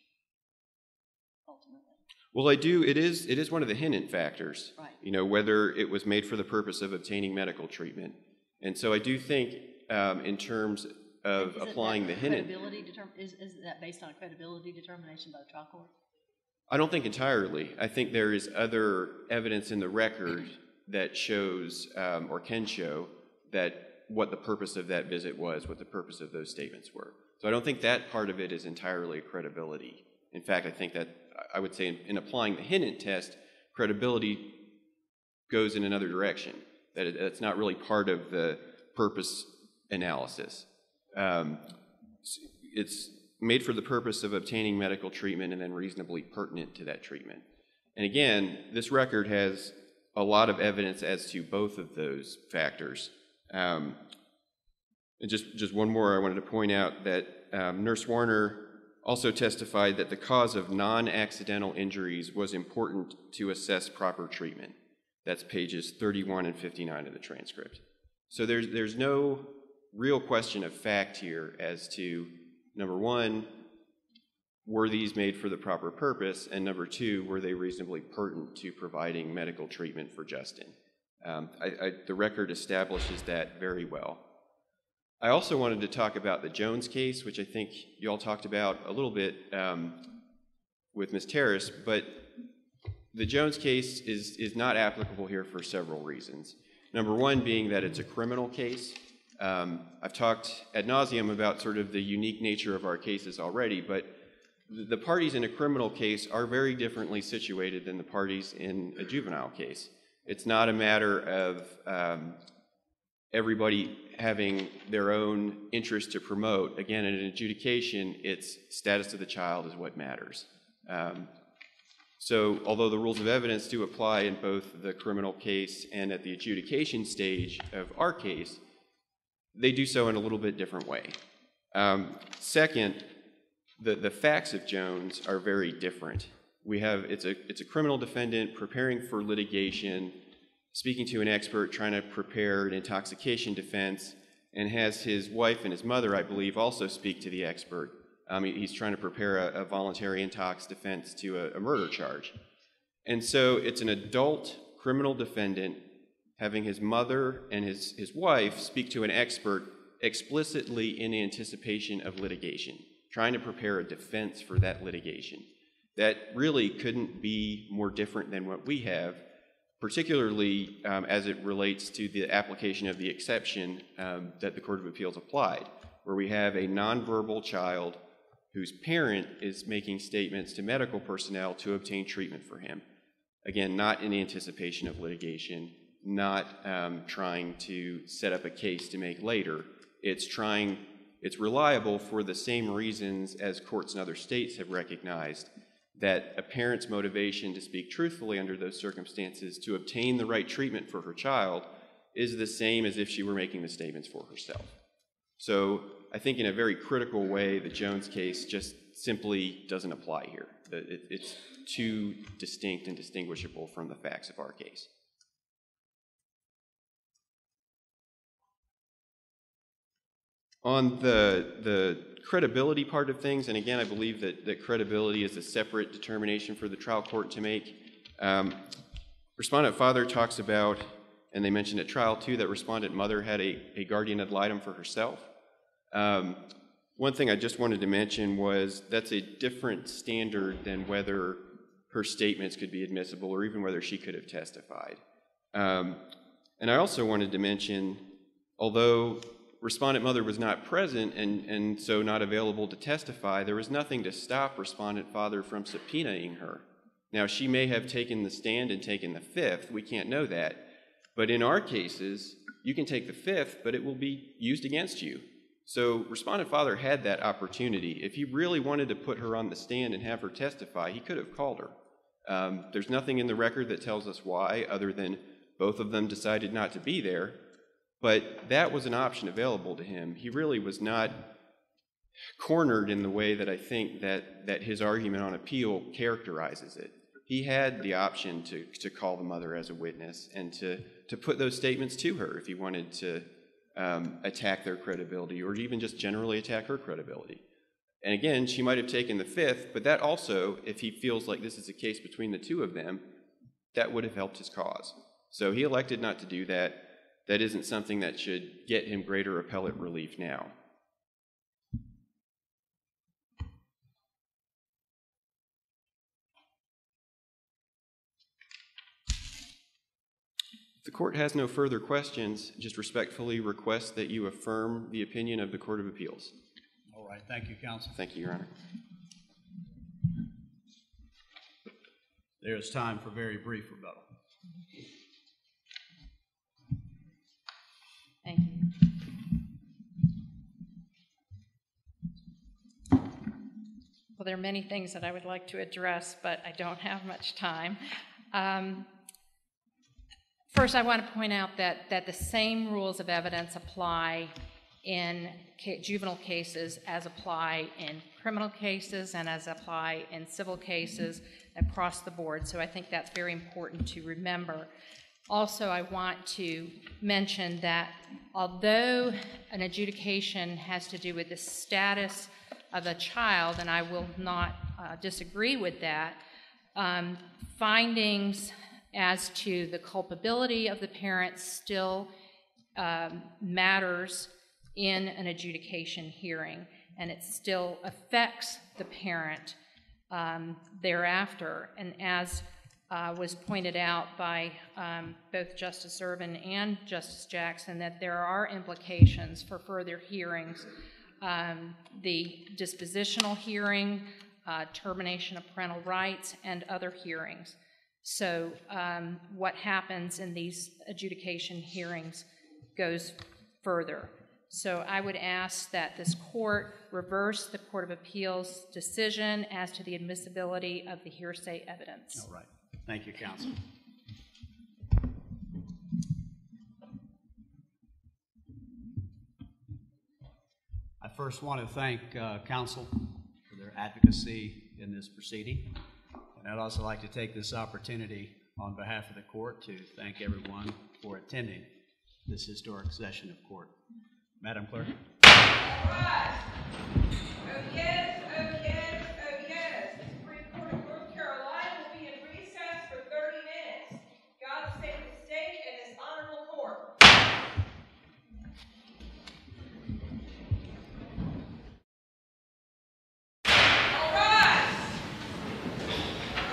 ultimately? Well, I do. It is one of the hindrance factors, right. You know, whether it was made for the purpose of obtaining medical treatment. And so I do think in terms of applying the hindrance. Is that based on a credibility determination by the trial court? I don't think entirely. I think there is other evidence in the record that shows or can show that what the purpose of that visit was, what the purpose of those statements were. So I don't think that part of it is entirely credibility. In fact, I think that I would say in applying the hindrance test, credibility goes in another direction, that it's not really part of the purpose analysis. It's made for the purpose of obtaining medical treatment and then reasonably pertinent to that treatment. And again, this record has a lot of evidence as to both of those factors. And just one more, I wanted to point out that Nurse Warner also testified that the cause of non-accidental injuries was important to assess proper treatment. That's pages 31 and 59 of the transcript. So there's no real question of fact here as to, number one, were these made for the proper purpose, and number two, were they reasonably pertinent to providing medical treatment for Justin? The record establishes that very well. I also wanted to talk about the Jones case, which I think you all talked about a little bit with Ms. Terrace, but the Jones case is not applicable here for several reasons. Number one being that it's a criminal case. I've talked ad nauseum about sort of the unique nature of our cases already, but the parties in a criminal case are very differently situated than the parties in a juvenile case. It's not a matter of everybody having their own interest to promote. Again, in an adjudication, it's status of the child is what matters. So although the rules of evidence do apply in both the criminal case and at the adjudication stage of our case, they do so in a little bit different way. Second, the facts of Jones are very different. It's a criminal defendant preparing for litigation, speaking to an expert, trying to prepare an intoxication defense, and has his wife and his mother, I believe, also speak to the expert. He's trying to prepare a voluntary intox defense to a murder charge. And so it's an adult criminal defendant having his mother and his wife speak to an expert explicitly in anticipation of litigation, trying to prepare a defense for that litigation. That really couldn't be more different than what we have, particularly as it relates to the application of the exception that the Court of Appeals applied, where we have a nonverbal child whose parent is making statements to medical personnel to obtain treatment for him. Again, not in anticipation of litigation, not trying to set up a case to make later. It's reliable for the same reasons as courts in other states have recognized, that a parent's motivation to speak truthfully under those circumstances to obtain the right treatment for her child is the same as if she were making the statements for herself. So I think in a very critical way, the Jones case just simply doesn't apply here. It's too distinct and distinguishable from the facts of our case. On the credibility part of things, and again, I believe that credibility is a separate determination for the trial court to make. Respondent father talks about, and they mentioned at trial too, that respondent mother had a guardian ad litem for herself. One thing I just wanted to mention was that's a different standard than whether her statements could be admissible or even whether she could have testified. And I also wanted to mention, although respondent mother was not present and so not available to testify, there was nothing to stop respondent father from subpoenaing her. Now, she may have taken the stand and taken the fifth. We can't know that. But in our cases, you can take the fifth, but it will be used against you. So respondent father had that opportunity. If he really wanted to put her on the stand and have her testify, he could have called her. There's nothing in the record that tells us why, other than both of them decided not to be there. But that was an option available to him. He really was not cornered in the way that I think that his argument on appeal characterizes it. He had the option to call the mother as a witness and to put those statements to her if he wanted to attack their credibility or even just generally attack her credibility. And again, she might have taken the fifth, but that also, if he feels like this is a case between the two of them, that would have helped his cause. So he elected not to do that. That isn't something that should get him greater appellate relief now. If the court has no further questions, just respectfully request that you affirm the opinion of the Court of Appeals. All right. Thank you, counsel. Thank you, Your Honor. There's time for very brief rebuttal. Thank you. Well, there are many things that I would like to address, but I don't have much time. First, I want to point out that the same rules of evidence apply in juvenile cases as apply in criminal cases and as apply in civil cases across the board. So I think that's very important to remember. Also, I want to mention that although an adjudication has to do with the status of a child, and I will not disagree with that, findings as to the culpability of the parent still matters in an adjudication hearing, and it still affects the parent thereafter. And as was pointed out by both Justice Ervin and Justice Jackson, that there are implications for further hearings. The dispositional hearing, termination of parental rights, and other hearings. So what happens in these adjudication hearings goes further. So I would ask that this court reverse the Court of Appeals decision as to the admissibility of the hearsay evidence. All right. Thank you, counsel. I first want to thank counsel for their advocacy in this proceeding. And I'd also like to take this opportunity on behalf of the court to thank everyone for attending this historic session of court. Madam Clerk. All right. Oh yes, oh yes, oh yes. The Supreme Court of North Carolina will be in recess for 30 minutes. God save the state and this honorable court. All right.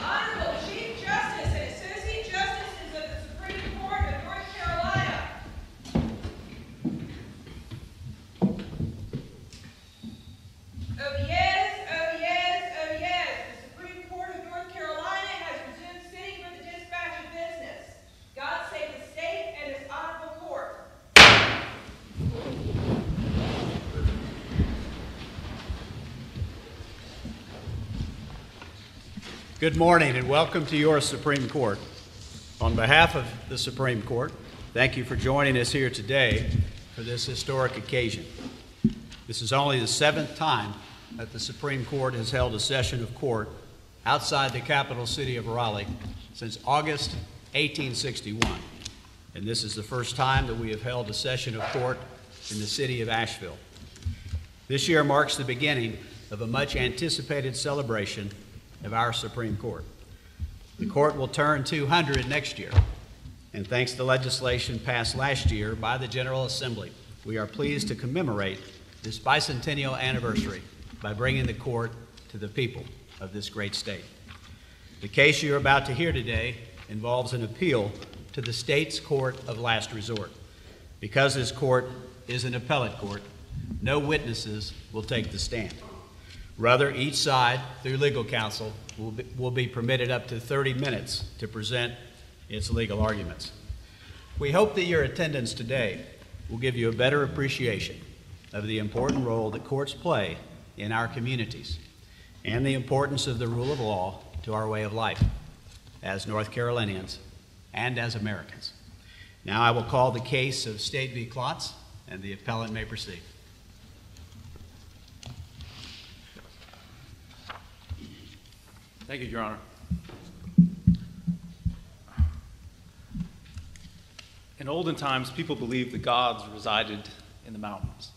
Honorable Chief Justice and Associate Justices of the Supreme Court of North Carolina. Oh yes, oh yes, oh yes. The Supreme Court of North Carolina has resumed sitting for the dispatch of business. God save the state and this honorable court. Good morning and welcome to your Supreme Court. On behalf of the Supreme Court, thank you for joining us here today for this historic occasion. This is only the 7th time that the Supreme Court has held a session of court outside the capital city of Raleigh since August 1861. And this is the first time that we have held a session of court in the city of Asheville. This year marks the beginning of a much anticipated celebration of our Supreme Court. The court will turn 200 next year, and thanks to legislation passed last year by the General Assembly, we are pleased to commemorate this bicentennial anniversary by bringing the court to the people of this great state. The case you're about to hear today involves an appeal to the state's court of last resort. Because this court is an appellate court, no witnesses will take the stand. Rather, each side, through legal counsel, will be permitted up to 30 minutes to present its legal arguments. We hope that your attendance today will give you a better appreciation of the important role that courts play in our communities and the importance of the rule of law to our way of life as North Carolinians and as Americans. Now I will call the case of State v. Klotz, and the appellant may proceed. Thank you, Your Honor. In olden times, people believed the gods resided in the mountains.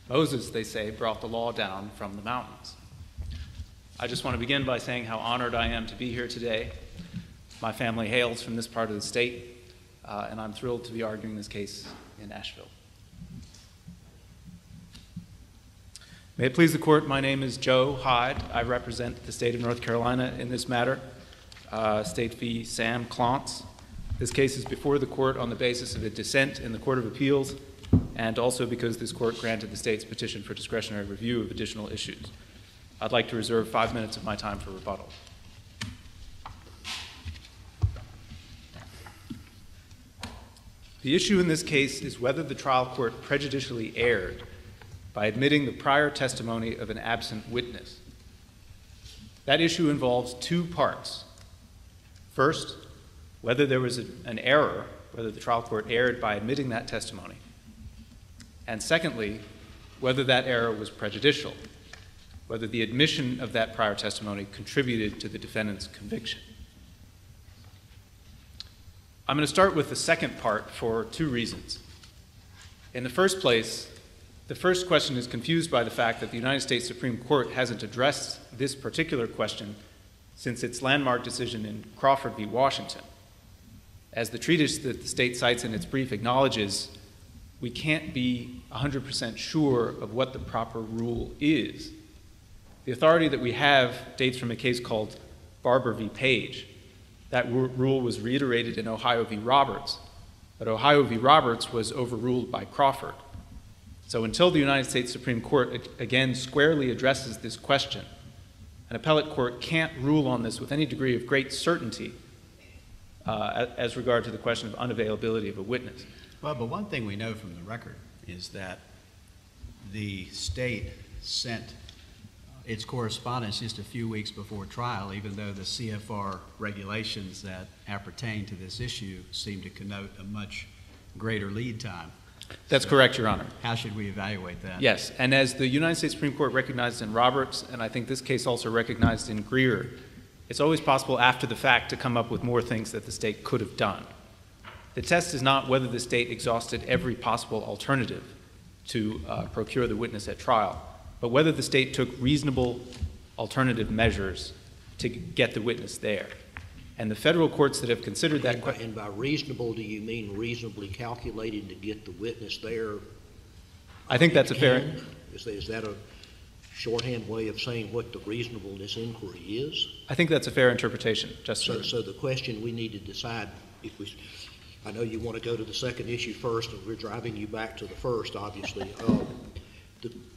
Moses, they say, brought the law down from the mountains. I just want to begin by saying how honored I am to be here today. My family hails from this part of the state, and I'm thrilled to be arguing this case in Asheville. May it please the court, my name is Joe Hyde. I represent the state of North Carolina in this matter, State v. Sam Klontz. This case is before the court on the basis of a dissent in the Court of Appeals, and also because this court granted the state's petition for discretionary review of additional issues. I'd like to reserve 5 minutes of my time for rebuttal. The issue in this case is whether the trial court prejudicially erred by admitting the prior testimony of an absent witness. That issue involves 2 parts. First, whether there was an error, whether the trial court erred by admitting that testimony. And secondly, whether that error was prejudicial, whether the admission of that prior testimony contributed to the defendant's conviction. I'm going to start with the second part for 2 reasons. In the first place, the first question is confused by the fact that the United States Supreme Court hasn't addressed this particular question since its landmark decision in Crawford v. Washington. As the treatise that the state cites in its brief acknowledges, we can't be 100% sure of what the proper rule is. The authority that we have dates from a case called Barber v. Page. That rule was reiterated in Ohio v. Roberts, but Ohio v. Roberts was overruled by Crawford. So until the United States Supreme Court again squarely addresses this question, an appellate court can't rule on this with any degree of great certainty as regard to the question of unavailability of a witness. Well, but one thing we know from the record is that the state sent its correspondence just a few weeks before trial, even though the CFR regulations that appertain to this issue seem to connote a much greater lead time. That's correct, Your Honor. How should we evaluate that? Yes, and as the United States Supreme Court recognized in Roberts, and I think this case also recognized in Greer, it's always possible after the fact to come up with more things that the state could have done. The test is not whether the state exhausted every possible alternative to procure the witness at trial, but whether the state took reasonable alternative measures to get the witness there. And the federal courts that have considered that question. And by reasonable, do you mean reasonably calculated to get the witness there? I think that's a fair. Is that a shorthand way of saying what the reasonableness inquiry is? I think that's a fair interpretation, Justice. So the question we need to decide, I know you want to go to the second issue first, and we're driving you back to the first, obviously.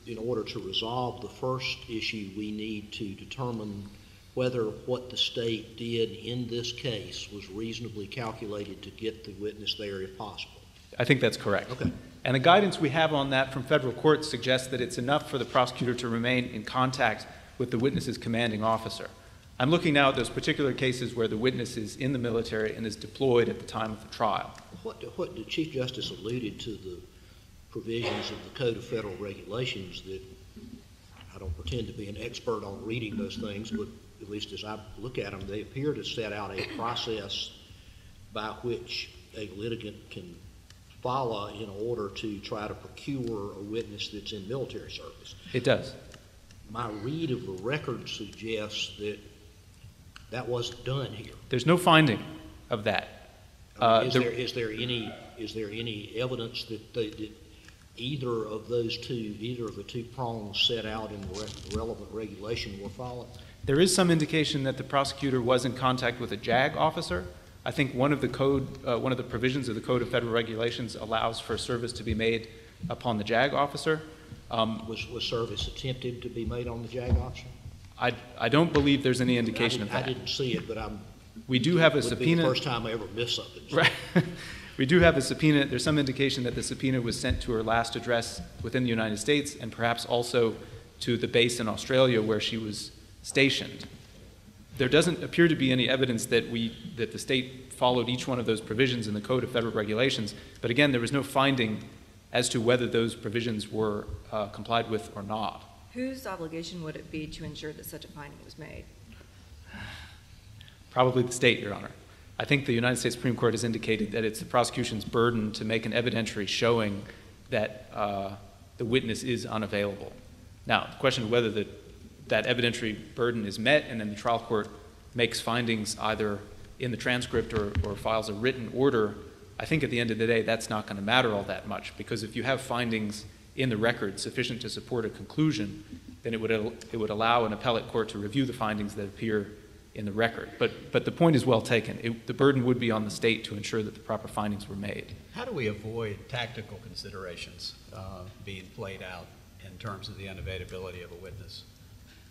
In order to resolve the first issue, we need to determine whether what the state did in this case was reasonably calculated to get the witness there if possible. I think that's correct. Okay. And the guidance we have on that from federal courts suggests that it's enough for the prosecutor to remain in contact with the witness's commanding officer. I'm looking now at those particular cases where the witness is in the military and is deployed at the time of the trial. What the Chief Justice alluded to the provisions of the Code of Federal Regulations that I don't pretend to be an expert on reading those things, but at least as I look at them, they appear to set out a process by which a litigant can follow in order to try to procure a witness that's in military service. It does. My read of the record suggests that that wasn't done here. There's no finding of that. Is there any evidence that either of the two prongs set out in the relevant regulation were followed? There is some indication that the prosecutor was in contact with a JAG officer. I think one of the provisions of the Code of Federal Regulations allows for service to be made upon the JAG officer. Was service attempted to be made on the JAG officer? I don't believe there's any indication of that. I didn't see it, but we do have a would subpoena. Be the first time I ever missed something. So. Right. We do have a subpoena. There's some indication that the subpoena was sent to her last address within the United States and perhaps also to the base in Australia where she was stationed. There doesn't appear to be any evidence that the state followed each one of those provisions in the Code of Federal Regulations, but again, there was no finding as to whether those provisions were complied with or not. Whose obligation would it be to ensure that such a finding was made? Probably the state, Your Honor. I think the United States Supreme Court has indicated that it's the prosecution's burden to make an evidentiary showing that the witness is unavailable. Now, the question of whether that evidentiary burden is met and then the trial court makes findings either in the transcript or files a written order, I think at the end of the day that's not going to matter all that much, because if you have findings in the record sufficient to support a conclusion, then it would allow an appellate court to review the findings that appear in the record. But the point is well taken. The burden would be on the state to ensure that the proper findings were made. How do we avoid tactical considerations being played out in terms of the unavailability of a witness?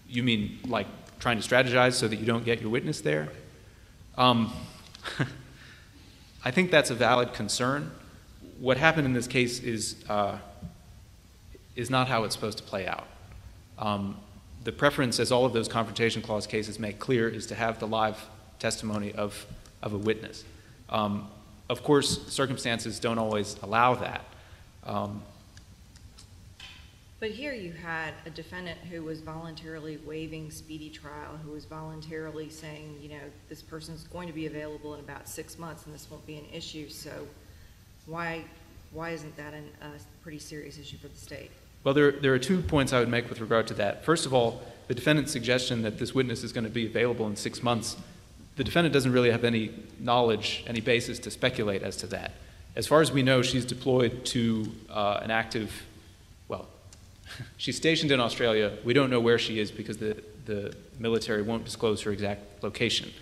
You mean like trying to strategize so that you don't get your witness there? I think that's a valid concern. What happened in this case is not how it's supposed to play out. The preference, as all of those Confrontation Clause cases make clear, is to have the live testimony of a witness. Of course, circumstances don't always allow that. But here you had a defendant who was voluntarily waiving speedy trial, who was voluntarily saying, you know, this person's going to be available in about 6 months and this won't be an issue. So why isn't that a pretty serious issue for the state? Well, there are 2 points I would make with regard to that. First of all, the defendant's suggestion that this witness is going to be available in 6 months, the defendant doesn't really have any knowledge, any basis to speculate as to that. As far as we know, she's deployed to an active, well, she's stationed in Australia. We don't know where she is because the military won't disclose her exact location.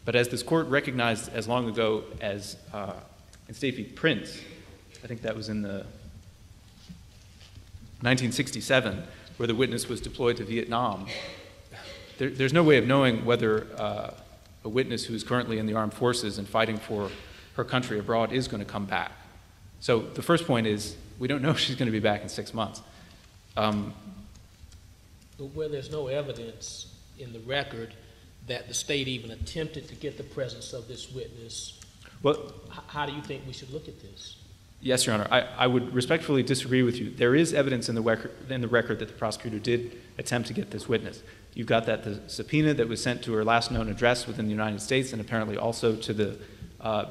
But as this court recognized as long ago as in State v. Prince, I think that was in the 1967, where the witness was deployed to Vietnam, there's no way of knowing whether a witness who is currently in the armed forces and fighting for her country abroad is going to come back. So the first point is we don't know if she's going to be back in 6 months. But where there's no evidence in the record that the state even attempted to get the presence of this witness, well, how do you think we should look at this? Yes, Your Honor. I would respectfully disagree with you. There is evidence in the record that the prosecutor did attempt to get this witness. You've got the subpoena that was sent to her last known address within the United States and apparently also to the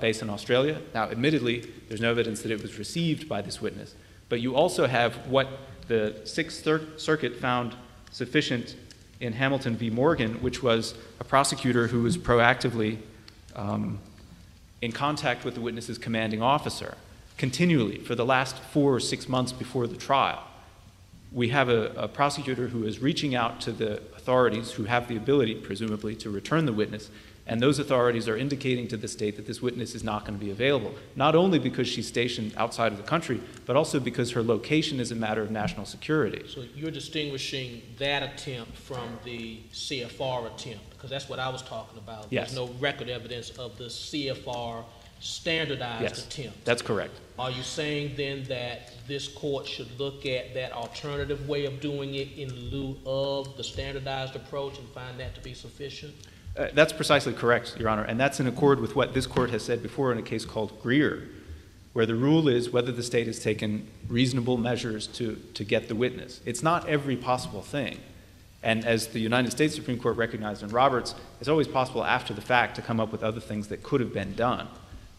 base in Australia. Now, admittedly, there's no evidence that it was received by this witness. But you also have what the Sixth Circuit found sufficient in Hamilton v. Morgan, which was a prosecutor who was proactively in contact with the witness's commanding officer continually for the last 4 or 6 months before the trial. We have a prosecutor who is reaching out to the authorities who have the ability, presumably, to return the witness, and those authorities are indicating to the state that this witness is not going to be available, not only because she's stationed outside of the country, but also because her location is a matter of national security. So you're distinguishing that attempt from the CFR attempt, because that's what I was talking about. Yes. There's no record evidence of the CFR standardized attempt. That's correct. Are you saying then that this court should look at that alternative way of doing it in lieu of the standardized approach and find that to be sufficient? That's precisely correct, Your Honor, and that's in accord with what this court has said before in a case called Greer, where the rule is whether the state has taken reasonable measures to get the witness. It's not every possible thing. And as the United States Supreme Court recognized in Roberts, it's always possible after the fact to come up with other things that could have been done.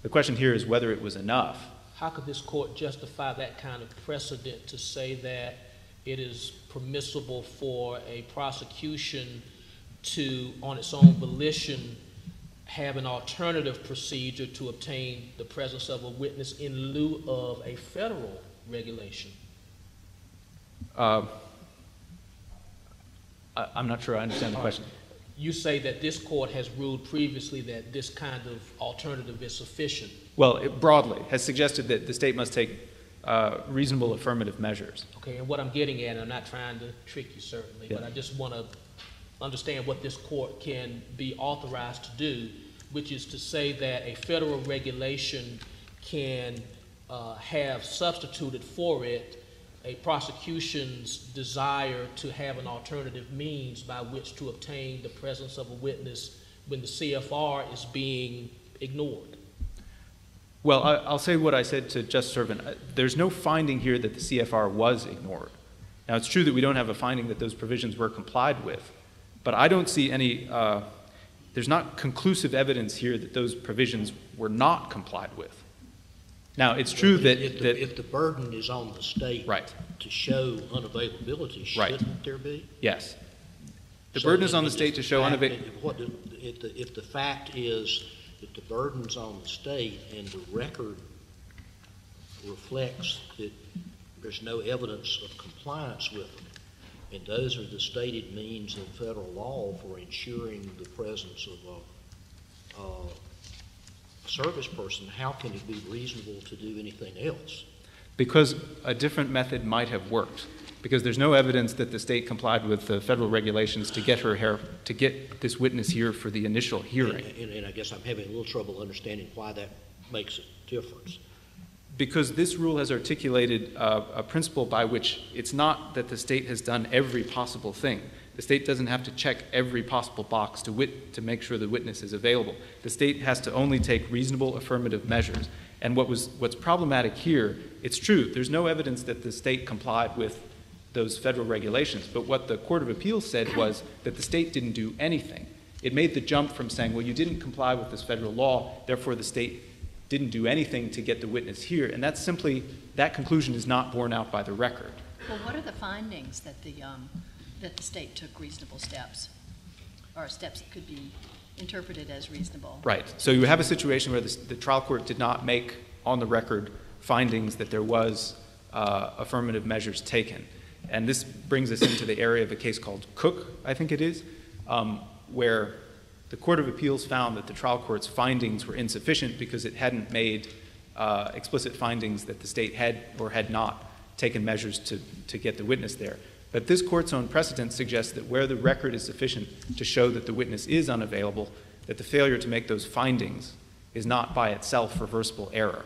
The question here is whether it was enough. How could this court justify that kind of precedent to say that it is permissible for a prosecution to, on its own volition, have an alternative procedure to obtain the presence of a witness in lieu of a federal regulation? I'm not sure I understand the question. You say that this court has ruled previously that this kind of alternative is sufficient. Well, it broadly has suggested that the state must take reasonable affirmative measures. Okay, and what I'm getting at, and I'm not trying to trick you certainly, but I just want to understand what this court can be authorized to do, which is to say that a federal regulation can have substituted for it a prosecution's desire to have an alternative means by which to obtain the presence of a witness when the CFR is being ignored. Well, I'll say what I said to Justice Ervin. There's no finding here that the CFR was ignored. Now, it's true that we don't have a finding that those provisions were complied with, but I don't see any, there's not conclusive evidence here that those provisions were not complied with. Now, it's true that if the burden is on the state to show unavailability, shouldn't there be? Yes. The burden is on the state to show unavailability. If the fact is that the burden's on the state and the record reflects that there's no evidence of compliance with them, and those are the stated means in federal law for ensuring the presence of a service person, how can it be reasonable to do anything else? Because a different method might have worked. Because there's no evidence that the state complied with the federal regulations to get to get this witness here for the initial hearing. And I guess I'm having a little trouble understanding why that makes a difference. Because this rule has articulated a principle by which it's not that the state has done every possible thing. The state doesn't have to check every possible box to make sure the witness is available. The state has to only take reasonable affirmative measures. And what's problematic here, it's true, there's no evidence that the state complied with those federal regulations. But what the Court of Appeals said was that the state didn't do anything. It made the jump from saying, well, you didn't comply with this federal law, therefore the state didn't do anything to get the witness here. And that's simply, that conclusion is not borne out by the record. Well, what are the findings that the state took reasonable steps, or steps that could be interpreted as reasonable? Right. So you have a situation where the trial court did not make on the record findings that there was affirmative measures taken. And this brings us into the area of a case called Cook, I think it is, where the Court of Appeals found that the trial court's findings were insufficient because it hadn't made explicit findings that the state had or had not taken measures to get the witness there. But this court's own precedent suggests that where the record is sufficient to show that the witness is unavailable, that the failure to make those findings is not by itself reversible error.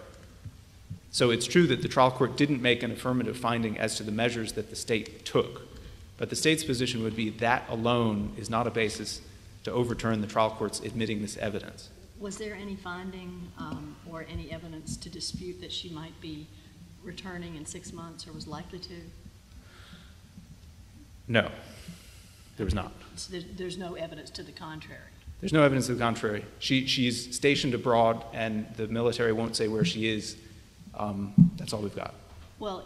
So it's true that the trial court didn't make an affirmative finding as to the measures that the state took, but the state's position would be that alone is not a basis to overturn the trial court's admitting this evidence. Was there any finding or any evidence to dispute that she might be returning in 6 months or was likely to? No, there was not. So there's no evidence to the contrary? There's no evidence to the contrary. She's stationed abroad, and the military won't say where she is. That's all we've got. Well,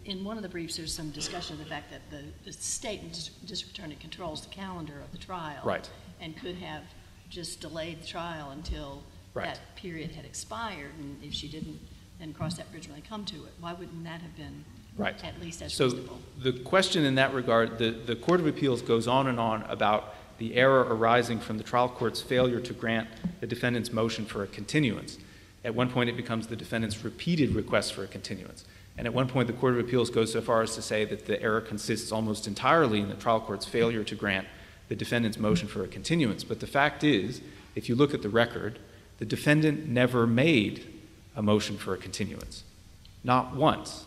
in one of the briefs, there's some discussion of the fact that the state district attorney controls the calendar of the trial. Right. And could have just delayed the trial until that period had expired, and if she didn't then cross that bridge when they come to it. Why wouldn't that have been at least as reasonable? So the question in that regard, the Court of Appeals goes on and on about the error arising from the trial court's failure to grant the defendant's motion for a continuance. At one point, it becomes the defendant's repeated request for a continuance. And at one point, the Court of Appeals goes so far as to say that the error consists almost entirely in the trial court's failure to grant the defendant's motion for a continuance. But the fact is, if you look at the record, the defendant never made a motion for a continuance. Not once.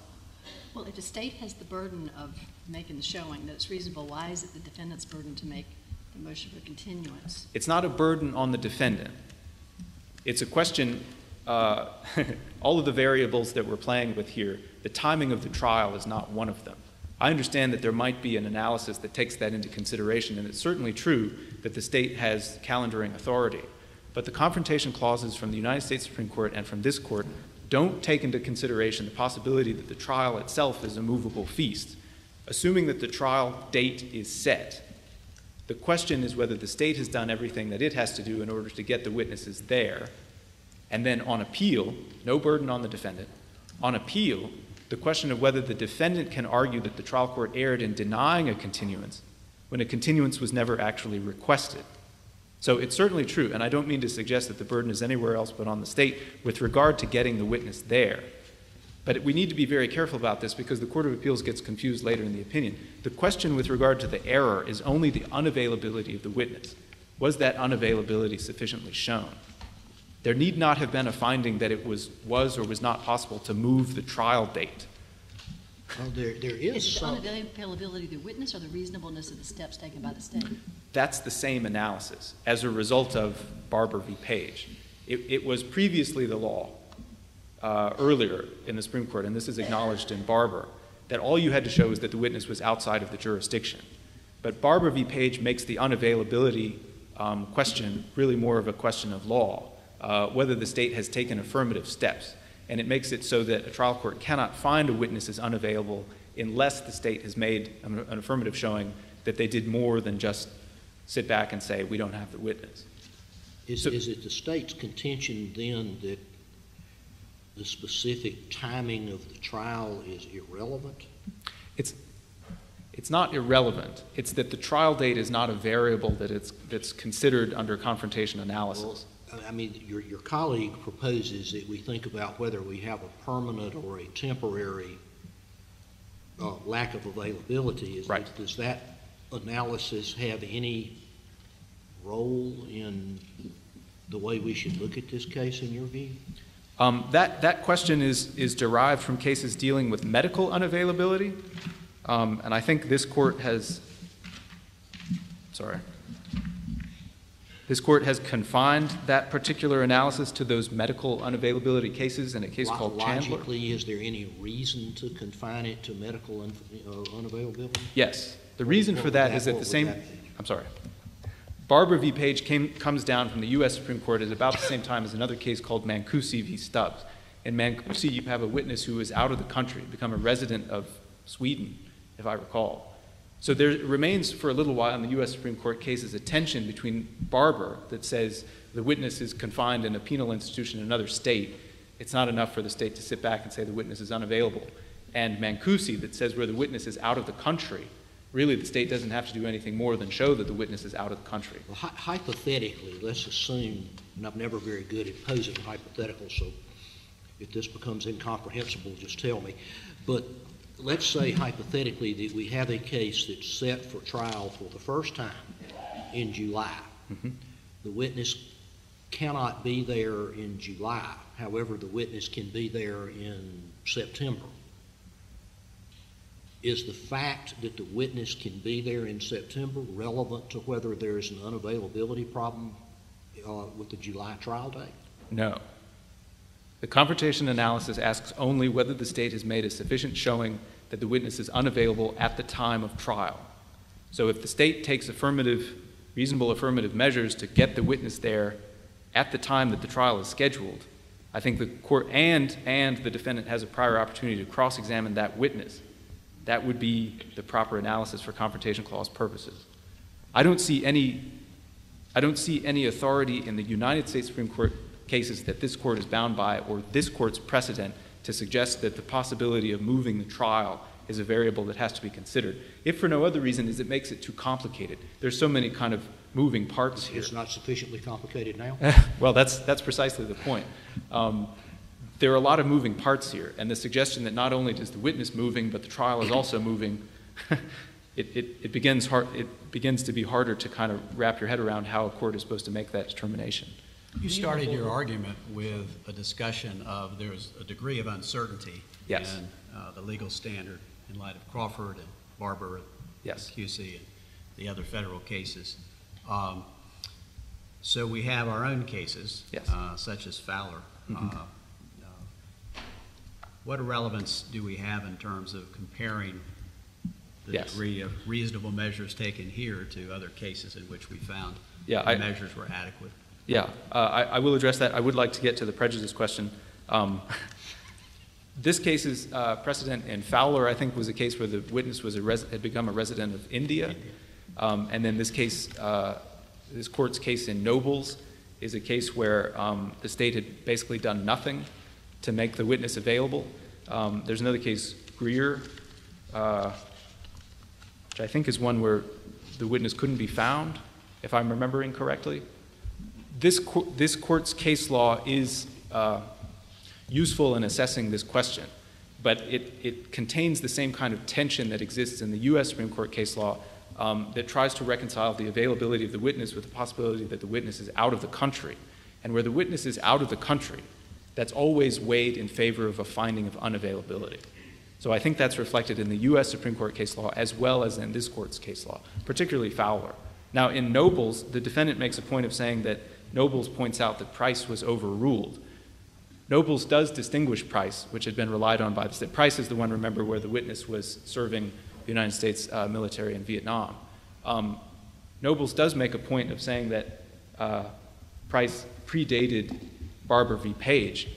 Well, if the state has the burden of making the showing that it's reasonable, why is it the defendant's burden to make the motion for continuance? It's not a burden on the defendant. It's a question, all of the variables that we're playing with here, the timing of the trial is not one of them. I understand that there might be an analysis that takes that into consideration, and it's certainly true that the state has calendaring authority. But the confrontation clauses from the United States Supreme Court and from this court don't take into consideration the possibility that the trial itself is a movable feast. Assuming that the trial date is set, the question is whether the state has done everything that it has to do in order to get the witnesses there. And then on appeal, no burden on the defendant, on appeal, the question of whether the defendant can argue that the trial court erred in denying a continuance when a continuance was never actually requested. So it's certainly true, and I don't mean to suggest that the burden is anywhere else but on the state with regard to getting the witness there. But we need to be very careful about this because the Court of Appeals gets confused later in the opinion. The question with regard to the error is only the unavailability of the witness. Was that unavailability sufficiently shown? There need not have been a finding that it was or was not possible to move the trial date. Well, there is some. Is the unavailability of the witness or the reasonableness of the steps taken by the state? That's the same analysis as a result of Barber v. Page. It was previously the law, earlier in the Supreme Court, and this is acknowledged in Barber, that all you had to show was that the witness was outside of the jurisdiction. But Barber v. Page makes the unavailability question really more of a question of law, whether the state has taken affirmative steps. And it makes it so that a trial court cannot find a witness as unavailable unless the state has made an affirmative showing that they did more than just sit back and say, we don't have the witness. Is it the state's contention then that the specific timing of the trial is irrelevant? It's not irrelevant. It's that the trial date is not a variable that's considered under confrontation analysis. Well, I mean, your colleague proposes that we think about whether we have a permanent or a temporary lack of availability. Right. Does that analysis have any role in the way we should look at this case in your view? That question is derived from cases dealing with medical unavailability, and I think this court has confined that particular analysis to those medical unavailability cases in a case called Chandler. Logically, is there any reason to confine it to medical unavailability? Yes. The reason for that is that the same. I'm sorry. Barber v. Page comes down from the U.S. Supreme Court at about the same time as another case called Mancusi v. Stubbs. In Mancusi, you have a witness who is out of the country, become a resident of Sweden, if I recall. So there remains for a little while in the U.S. Supreme Court cases a tension between Barber that says the witness is confined in a penal institution in another state. It's not enough for the state to sit back and say the witness is unavailable. And Mancusi that says where the witness is out of the country, really the state doesn't have to do anything more than show that the witness is out of the country. Well, hypothetically, let's assume, and I'm never very good at posing hypotheticals, so if this becomes incomprehensible, just tell me. But let's say hypothetically that we have a case that's set for trial for the first time in July. Mm-hmm. The witness cannot be there in July. However, the witness can be there in September. Is the fact that the witness can be there in September relevant to whether there is an unavailability problem with the July trial date? No. The confrontation analysis asks only whether the state has made a sufficient showing that the witness is unavailable at the time of trial. So if the state takes reasonable affirmative measures to get the witness there at the time that the trial is scheduled, I think the court and the defendant has a prior opportunity to cross-examine that witness. That would be the proper analysis for Confrontation Clause purposes. I don't see any authority in the United States Supreme Court cases that this court is bound by or this court's precedent to suggest that the possibility of moving the trial is a variable that has to be considered. If for no other reason is it makes it too complicated. There's so many kind of moving parts here. It's not sufficiently complicated now? Well, that's precisely the point. There are a lot of moving parts here, and the suggestion that not only is the witness moving, but the trial is also moving, it begins to be harder to kind of wrap your head around how a court is supposed to make that determination. You started your argument with a discussion of there's a degree of uncertainty Yes. in the legal standard in light of Crawford and Barber, Yes. QC, and the other federal cases. So we have our own cases, Yes. such as Fowler. What relevance do we have in terms of comparing the Yes. degree of reasonable measures taken here to other cases in which we found Yeah, the measures were adequate? Yeah, I will address that. I would like to get to the prejudice question. This case's precedent in Fowler, I think, was a case where the witness was had become a resident of India. And then this court's case in Nobles is a case where the state had basically done nothing to make the witness available. There's another case, Greer, which I think is one where the witness couldn't be found, if I'm remembering correctly. This court's case law is useful in assessing this question, but it contains the same kind of tension that exists in the U.S. Supreme Court case law that tries to reconcile the availability of the witness with the possibility that the witness is out of the country. And where the witness is out of the country, that's always weighed in favor of a finding of unavailability. So I think that's reflected in the U.S. Supreme Court case law as well as in this court's case law, particularly Fowler. Now, in Nobles, the defendant makes a point of saying that Nobles points out that Price was overruled. Nobles does distinguish Price, which had been relied on by the state. Price is the one, remember, where the witness was serving the United States military in Vietnam. Nobles does make a point of saying that Price predated Barber v. Page,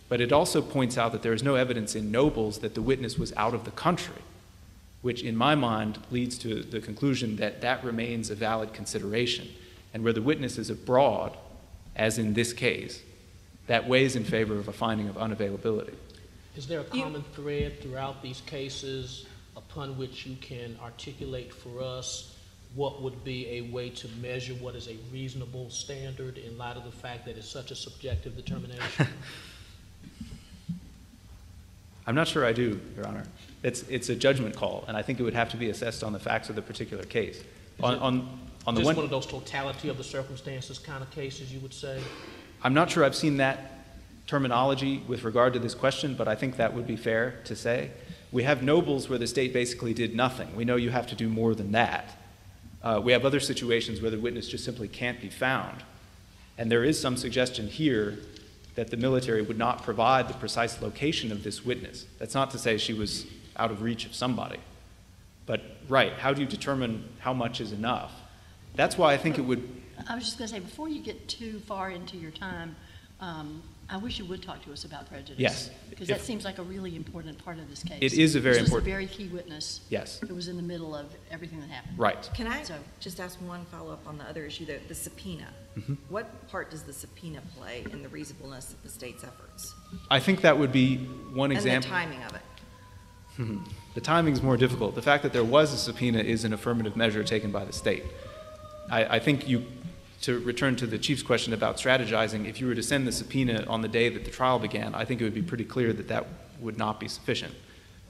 but it also points out that there is no evidence in Nobles that the witness was out of the country, which in my mind leads to the conclusion that that remains a valid consideration. And where the witness is abroad, as in this case, that weighs in favor of a finding of unavailability. Is there a common thread throughout these cases upon which you can articulate for us what would be a way to measure what is a reasonable standard in light of the fact that it's such a subjective determination? I'm not sure I do, Your Honor. It's a judgment call, and I think it would have to be assessed on the facts of the particular case. On the Just one of those totality of the circumstances kind of cases, you would say? I'm not sure I've seen that terminology with regard to this question, but I think that would be fair to say. We have Nobles where the state basically did nothing. We know you have to do more than that. We have other situations where the witness just simply can't be found. And there is some suggestion here that the military would not provide the precise location of this witness. That's not to say she was out of reach of somebody. But, right, how do you determine how much is enough? That's why I think it would... I was just going to say, before you get too far into your time, I wish you would talk to us about prejudice. Yes. Because that seems like a really important part of this case. It is a very important... This was a very key witness. Yes. Who was in the middle of everything that happened. Right. Can I just ask one follow-up on the other issue, the subpoena? Mm-hmm. What part does the subpoena play in the reasonableness of the state's efforts? I think that would be one example. And the timing of it. The timing is more difficult. The fact that there was a subpoena is an affirmative measure taken by the state. I think to return to the Chief's question about strategizing, if you were to send the subpoena on the day that the trial began, I think it would be pretty clear that that would not be sufficient.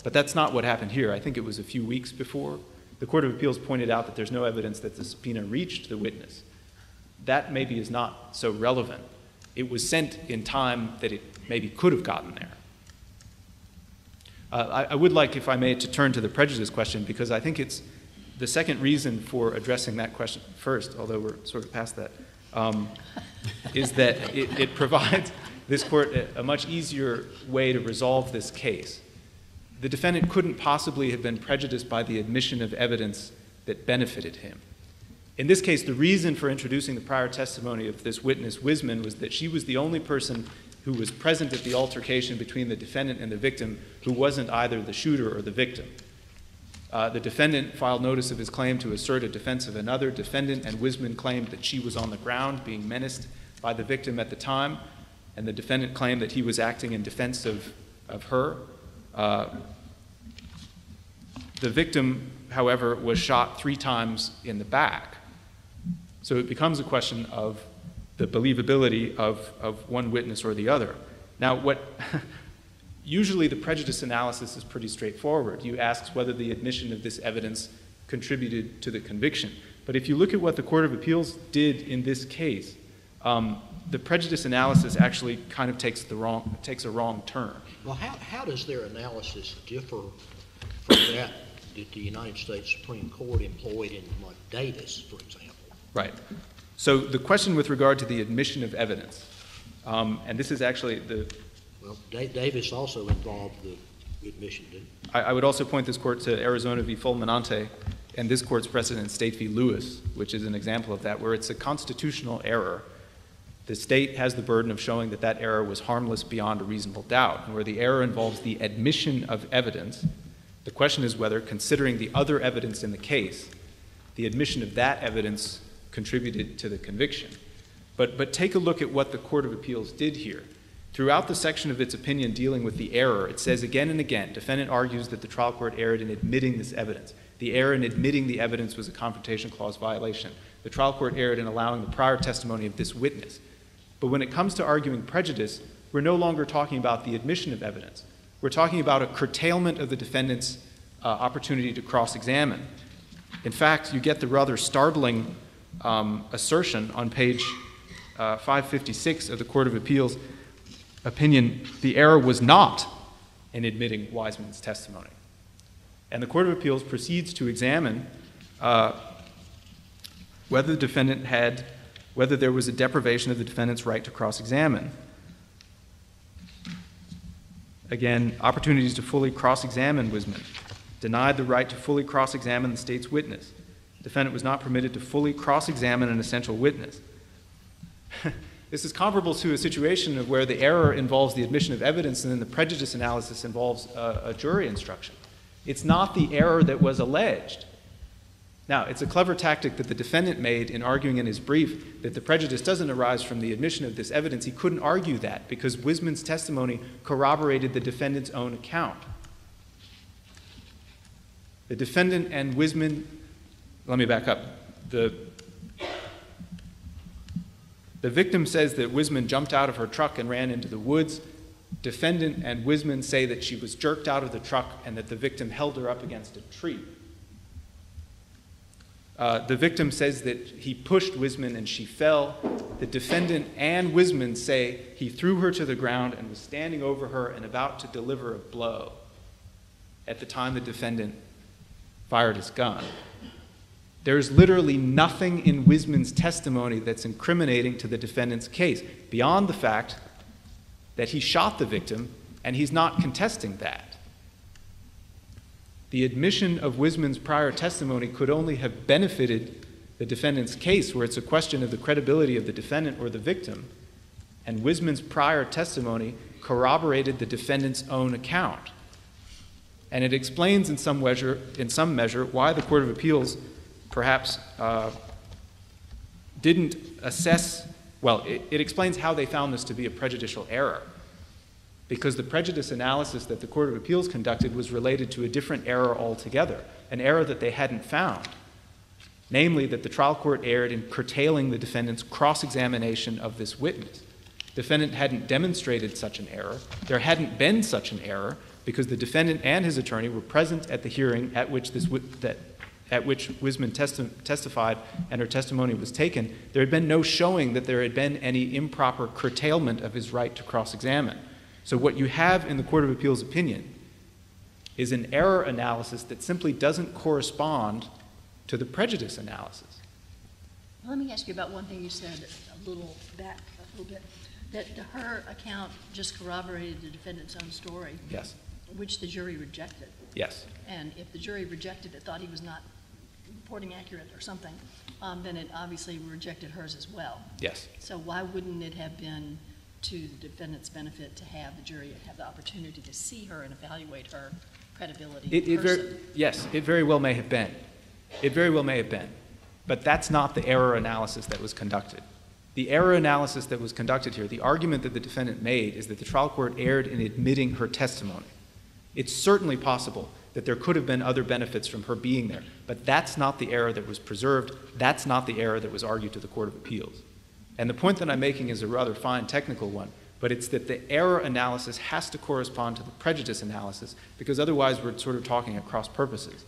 But that's not what happened here. I think it was a few weeks before. The Court of Appeals pointed out that there's no evidence that the subpoena reached the witness. That maybe is not so relevant. It was sent in time that it maybe could have gotten there. I would like, if I may, to turn to the prejudice question, because I think it's the second reason for addressing that question first, although we're sort of past that. is that it provides this court a much easier way to resolve this case. The defendant couldn't possibly have been prejudiced by the admission of evidence that benefited him. In this case, the reason for introducing the prior testimony of this witness, Wiseman, was that she was the only person who was present at the altercation between the defendant and the victim who wasn't either the shooter or the victim. The defendant filed notice of his claim to assert a defense of another defendant, and Wiseman claimed that she was on the ground being menaced by the victim at the time, and the defendant claimed that he was acting in defense of her. The victim, however, was shot 3 times in the back. So it becomes a question of the believability of one witness or the other. Now, usually the prejudice analysis is pretty straightforward. You ask whether the admission of this evidence contributed to the conviction. But if you look at what the Court of Appeals did in this case, the prejudice analysis actually kind of takes a wrong turn. Well, how does their analysis differ from that the United States Supreme Court employed in, like, Davis, for example? Right. So the question with regard to the admission of evidence, and this is actually Well, Davis also involved the admission, didn't it? I would also point this court to Arizona v. Fulminante and this court's precedent, State v. Lewis, which is an example of that, where it's a constitutional error. The state has the burden of showing that that error was harmless beyond a reasonable doubt. And where the error involves the admission of evidence, the question is whether, considering the other evidence in the case, the admission of that evidence contributed to the conviction. But take a look at what the Court of Appeals did here. Throughout the section of its opinion dealing with the error, it says again and again, defendant argues that the trial court erred in admitting this evidence. The error in admitting the evidence was a Confrontation Clause violation. The trial court erred in allowing the prior testimony of this witness. But when it comes to arguing prejudice, we're no longer talking about the admission of evidence. We're talking about a curtailment of the defendant's opportunity to cross-examine. In fact, you get the rather startling assertion on page 556 of the Court of Appeals opinion, the error was not in admitting Wiseman's testimony. And the Court of Appeals proceeds to examine whether there was a deprivation of the defendant's right to cross-examine. Again, opportunities to fully cross-examine Wiseman. Denied the right to fully cross-examine the state's witness. Defendant was not permitted to fully cross-examine an essential witness. This is comparable to a situation of where the error involves the admission of evidence and then the prejudice analysis involves a jury instruction. It's not the error that was alleged. Now, it's a clever tactic that the defendant made in arguing in his brief that the prejudice doesn't arise from the admission of this evidence. He couldn't argue that because Wiseman's testimony corroborated the defendant's own account. The defendant and Wiseman, let me back up. The victim says that Wiseman jumped out of her truck and ran into the woods. Defendant and Wiseman say that she was jerked out of the truck and that the victim held her up against a tree. The victim says that he pushed Wiseman and she fell. The defendant and Wiseman say he threw her to the ground and was standing over her and about to deliver a blow at the time the defendant fired his gun. There's literally nothing in Wiseman's testimony that's incriminating to the defendant's case, beyond the fact that he shot the victim, and he's not contesting that. The admission of Wiseman's prior testimony could only have benefited the defendant's case, where it's a question of the credibility of the defendant or the victim, and Wiseman's prior testimony corroborated the defendant's own account. And it explains in some measure why the Court of Appeals perhaps didn't assess, well, it explains how they found this to be a prejudicial error. Because the prejudice analysis that the Court of Appeals conducted was related to a different error altogether, an error that they hadn't found. Namely, that the trial court erred in curtailing the defendant's cross-examination of this witness. Defendant hadn't demonstrated such an error. There hadn't been such an error because the defendant and his attorney were present at the hearing at which Wiseman testified and her testimony was taken. There had been no showing that there had been any improper curtailment of his right to cross-examine. So what you have in the Court of Appeals' opinion is an error analysis that simply doesn't correspond to the prejudice analysis. Let me ask you about one thing you said a little bit, that her account just corroborated the defendant's own story. Yes. Which the jury rejected. Yes. And if the jury rejected it, thought he was not reporting accurate or something, then it obviously rejected hers as well. Yes. So why wouldn't it have been to the defendant's benefit to have the jury have the opportunity to see her and evaluate her credibility in person? Yes, it very well may have been. It very well may have been. But that's not the error analysis that was conducted. The error analysis that was conducted here, the argument that the defendant made, is that the trial court erred in admitting her testimony. It's certainly possible that there could have been other benefits from her being there, but that's not the error that was preserved. That's not the error that was argued to the Court of Appeals. And the point that I'm making is a rather fine technical one, but it's that the error analysis has to correspond to the prejudice analysis, because otherwise we're sort of talking at cross purposes.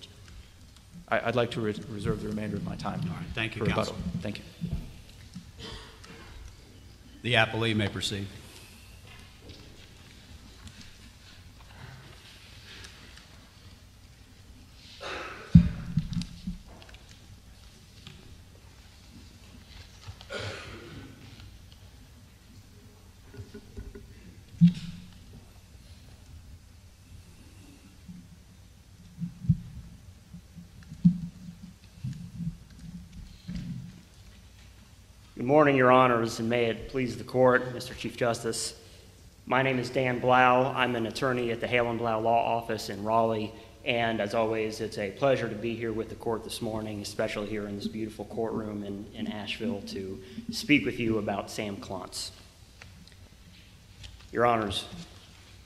I'd like to reserve the remainder of my time. All right, thank you, for rebuttal. counsel. Thank you. The appellee may proceed. Good morning, Your Honors, and may it please the Court, Mr. Chief Justice. My name is Dan Blau. I'm an attorney at the Hale and Blau Law Office in Raleigh, and as always, it's a pleasure to be here with the Court this morning, especially here in this beautiful courtroom in Asheville, to speak with you about Sam Klontz. Your Honors,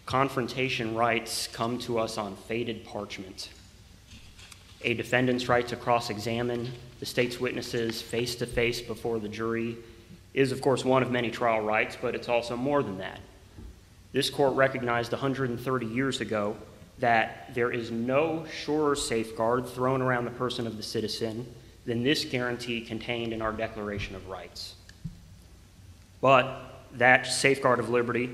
confrontation rights come to us on faded parchment. A defendant's right to cross-examine the state's witnesses face-to-face before the jury is, of course, one of many trial rights, but it's also more than that. This court recognized 130 years ago that there is no surer safeguard thrown around the person of the citizen than this guarantee contained in our Declaration of Rights. But that safeguard of liberty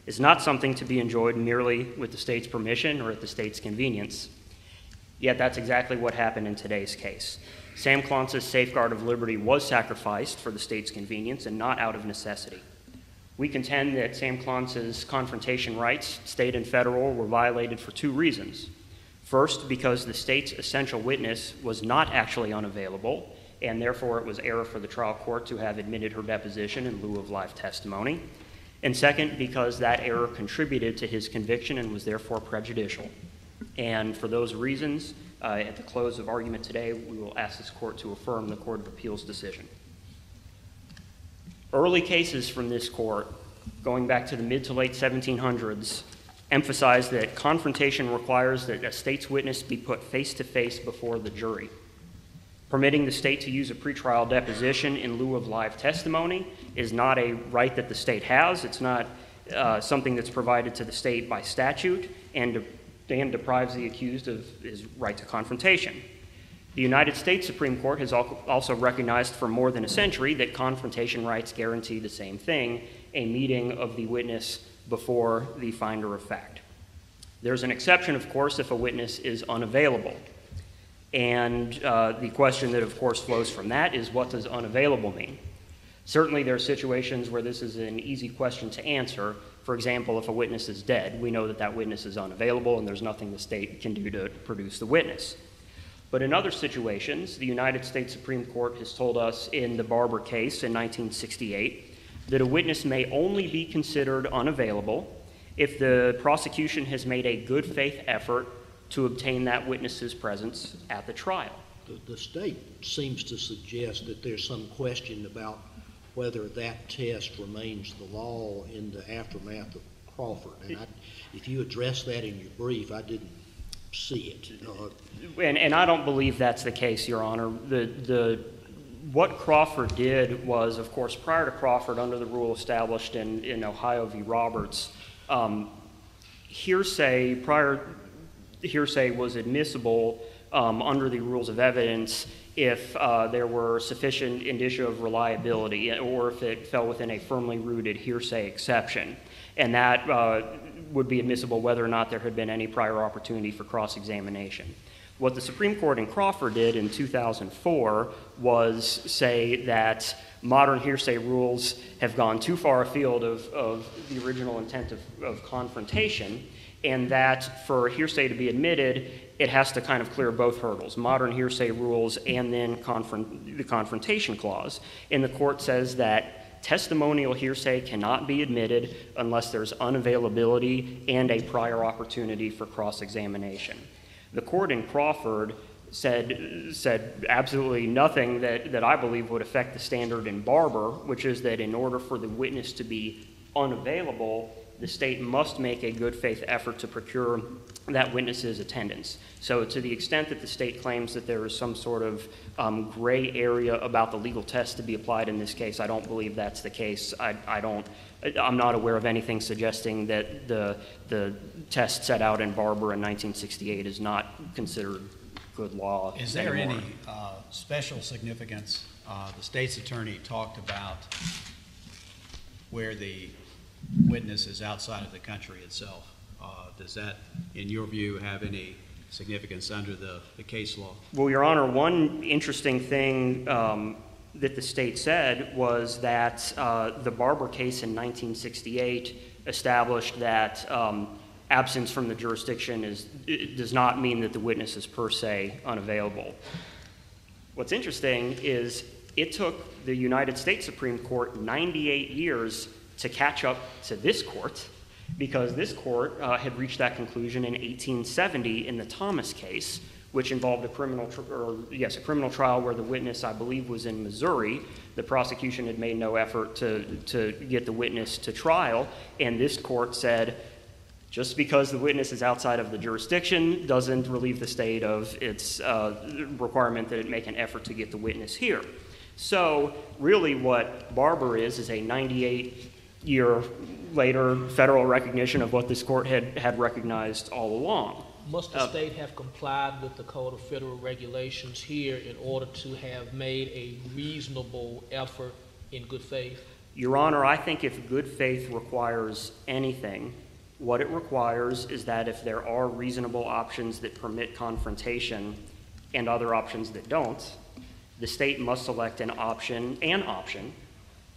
is not something to be enjoyed merely with the state's permission or at the state's convenience. Yet that's exactly what happened in today's case. Sam Klontz's safeguard of liberty was sacrificed for the state's convenience and not out of necessity. We contend that Sam Klontz's confrontation rights, state and federal, were violated for two reasons. First, because the state's essential witness was not actually unavailable, and therefore it was error for the trial court to have admitted her deposition in lieu of live testimony. And second, because that error contributed to his conviction and was therefore prejudicial. And for those reasons, at the close of argument today, we will ask this court to affirm the Court of Appeals decision. Early cases from this court, going back to the mid to late 1700s, emphasized that confrontation requires that a state's witness be put face-to-face before the jury. Permitting the state to use a pretrial deposition in lieu of live testimony is not a right that the state has. It's not something that's provided to the state by statute, and deprives the accused of his right to confrontation. The United States Supreme Court has also recognized for more than a century that confrontation rights guarantee the same thing, a meeting of the witness before the finder of fact. There's an exception, of course, if a witness is unavailable. And the question that, of course, flows from that is, what does unavailable mean? Certainly there are situations where this is an easy question to answer. For example, if a witness is dead, we know that that witness is unavailable and there's nothing the state can do to produce the witness. But in other situations, the United States Supreme Court has told us in the Barber case in 1968 that a witness may only be considered unavailable if the prosecution has made a good faith effort to obtain that witness's presence at the trial. The state seems to suggest that there's some question about whether that test remains the law in the aftermath of Crawford. And if you address that in your brief, I didn't see it. And I don't believe that's the case, Your Honor. What Crawford did was, of course, prior to Crawford, under the rule established in Ohio v. Roberts, hearsay was admissible under the rules of evidence if there were sufficient indicia of reliability or if it fell within a firmly rooted hearsay exception. And that would be admissible whether or not there had been any prior opportunity for cross-examination. What the Supreme Court in Crawford did in 2004 was say that modern hearsay rules have gone too far afield of the original intent of confrontation, and that for hearsay to be admitted, it has to kind of clear both hurdles, modern hearsay rules and then the confrontation clause. And the court says that testimonial hearsay cannot be admitted unless there's unavailability and a prior opportunity for cross-examination. The court in Crawford said absolutely nothing that I believe would affect the standard in Barber, which is that in order for the witness to be unavailable, the state must make a good faith effort to procure that witness's attendance. So to the extent that the state claims that there is some sort of gray area about the legal test to be applied in this case, I don't believe that's the case. I'm not aware of anything suggesting that the test set out in Barber in 1968 is not considered good law. Is there any special significance? The state's attorney talked about where the witness is outside of the country itself. Does that, in your view, have any significance under the case law? Well, Your Honor, one interesting thing that the state said was that the Barber case in 1968 established that absence from the jurisdiction does not mean that the witness is per se unavailable. What's interesting is it took the United States Supreme Court 98 years to catch up to this court, because this court had reached that conclusion in 1870 in the Thomas case, which involved a criminal trial where the witness, I believe, was in Missouri. The prosecution had made no effort to get the witness to trial, and this court said, just because the witness is outside of the jurisdiction doesn't relieve the state of its requirement that it make an effort to get the witness here. So really what Barber is a 98-year later federal recognition of what this court had recognized all along. Must the state have complied with the Code of Federal Regulations here in order to have made a reasonable effort in good faith? Your Honor, I think if good faith requires anything, what it requires is that if there are reasonable options that permit confrontation and other options that don't, the state must select an option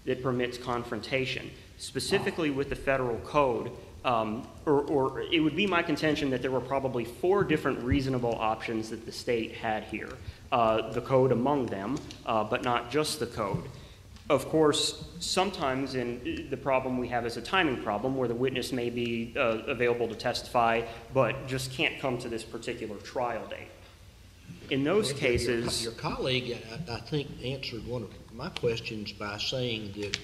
that permits confrontation. Specifically with the federal code, or it would be my contention that there were probably 4 different reasonable options that the state had here. The code among them, but not just the code. Of course, sometimes the problem we have is a timing problem where the witness may be available to testify, but just can't come to this particular trial date. In those cases... Your colleague, I think, answered one of my questions by saying that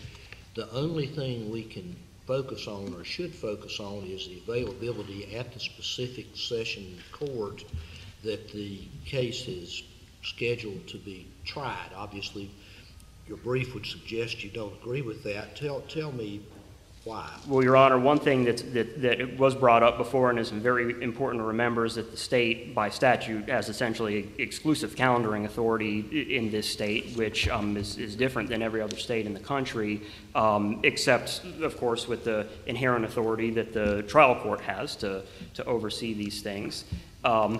the only thing we can focus on or should focus on is the availability at the specific session in court that the case is scheduled to be tried. Obviously, your brief would suggest you don't agree with that. Tell me why. Well, Your Honor, one thing that was brought up before and is very important to remember is that the state, by statute, has essentially exclusive calendaring authority in this state, which is different than every other state in the country, except, of course, with the inherent authority that the trial court has to oversee these things. I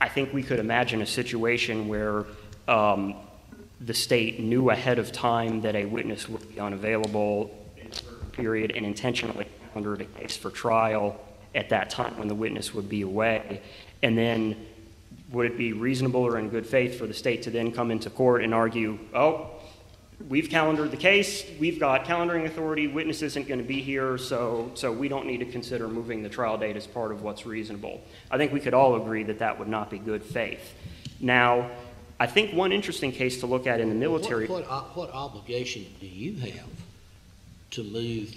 think we could imagine a situation where the state knew ahead of time that a witness would be unavailable in a certain period and intentionally calendared a case for trial at that time when the witness would be away. And then would it be reasonable or in good faith for the state to then come into court and argue, oh, we've calendared the case, we've got calendaring authority, witness isn't going to be here, so we don't need to consider moving the trial date as part of what's reasonable. I think we could all agree that that would not be good faith. Now, I think one interesting case to look at in the military... What obligation do you have to move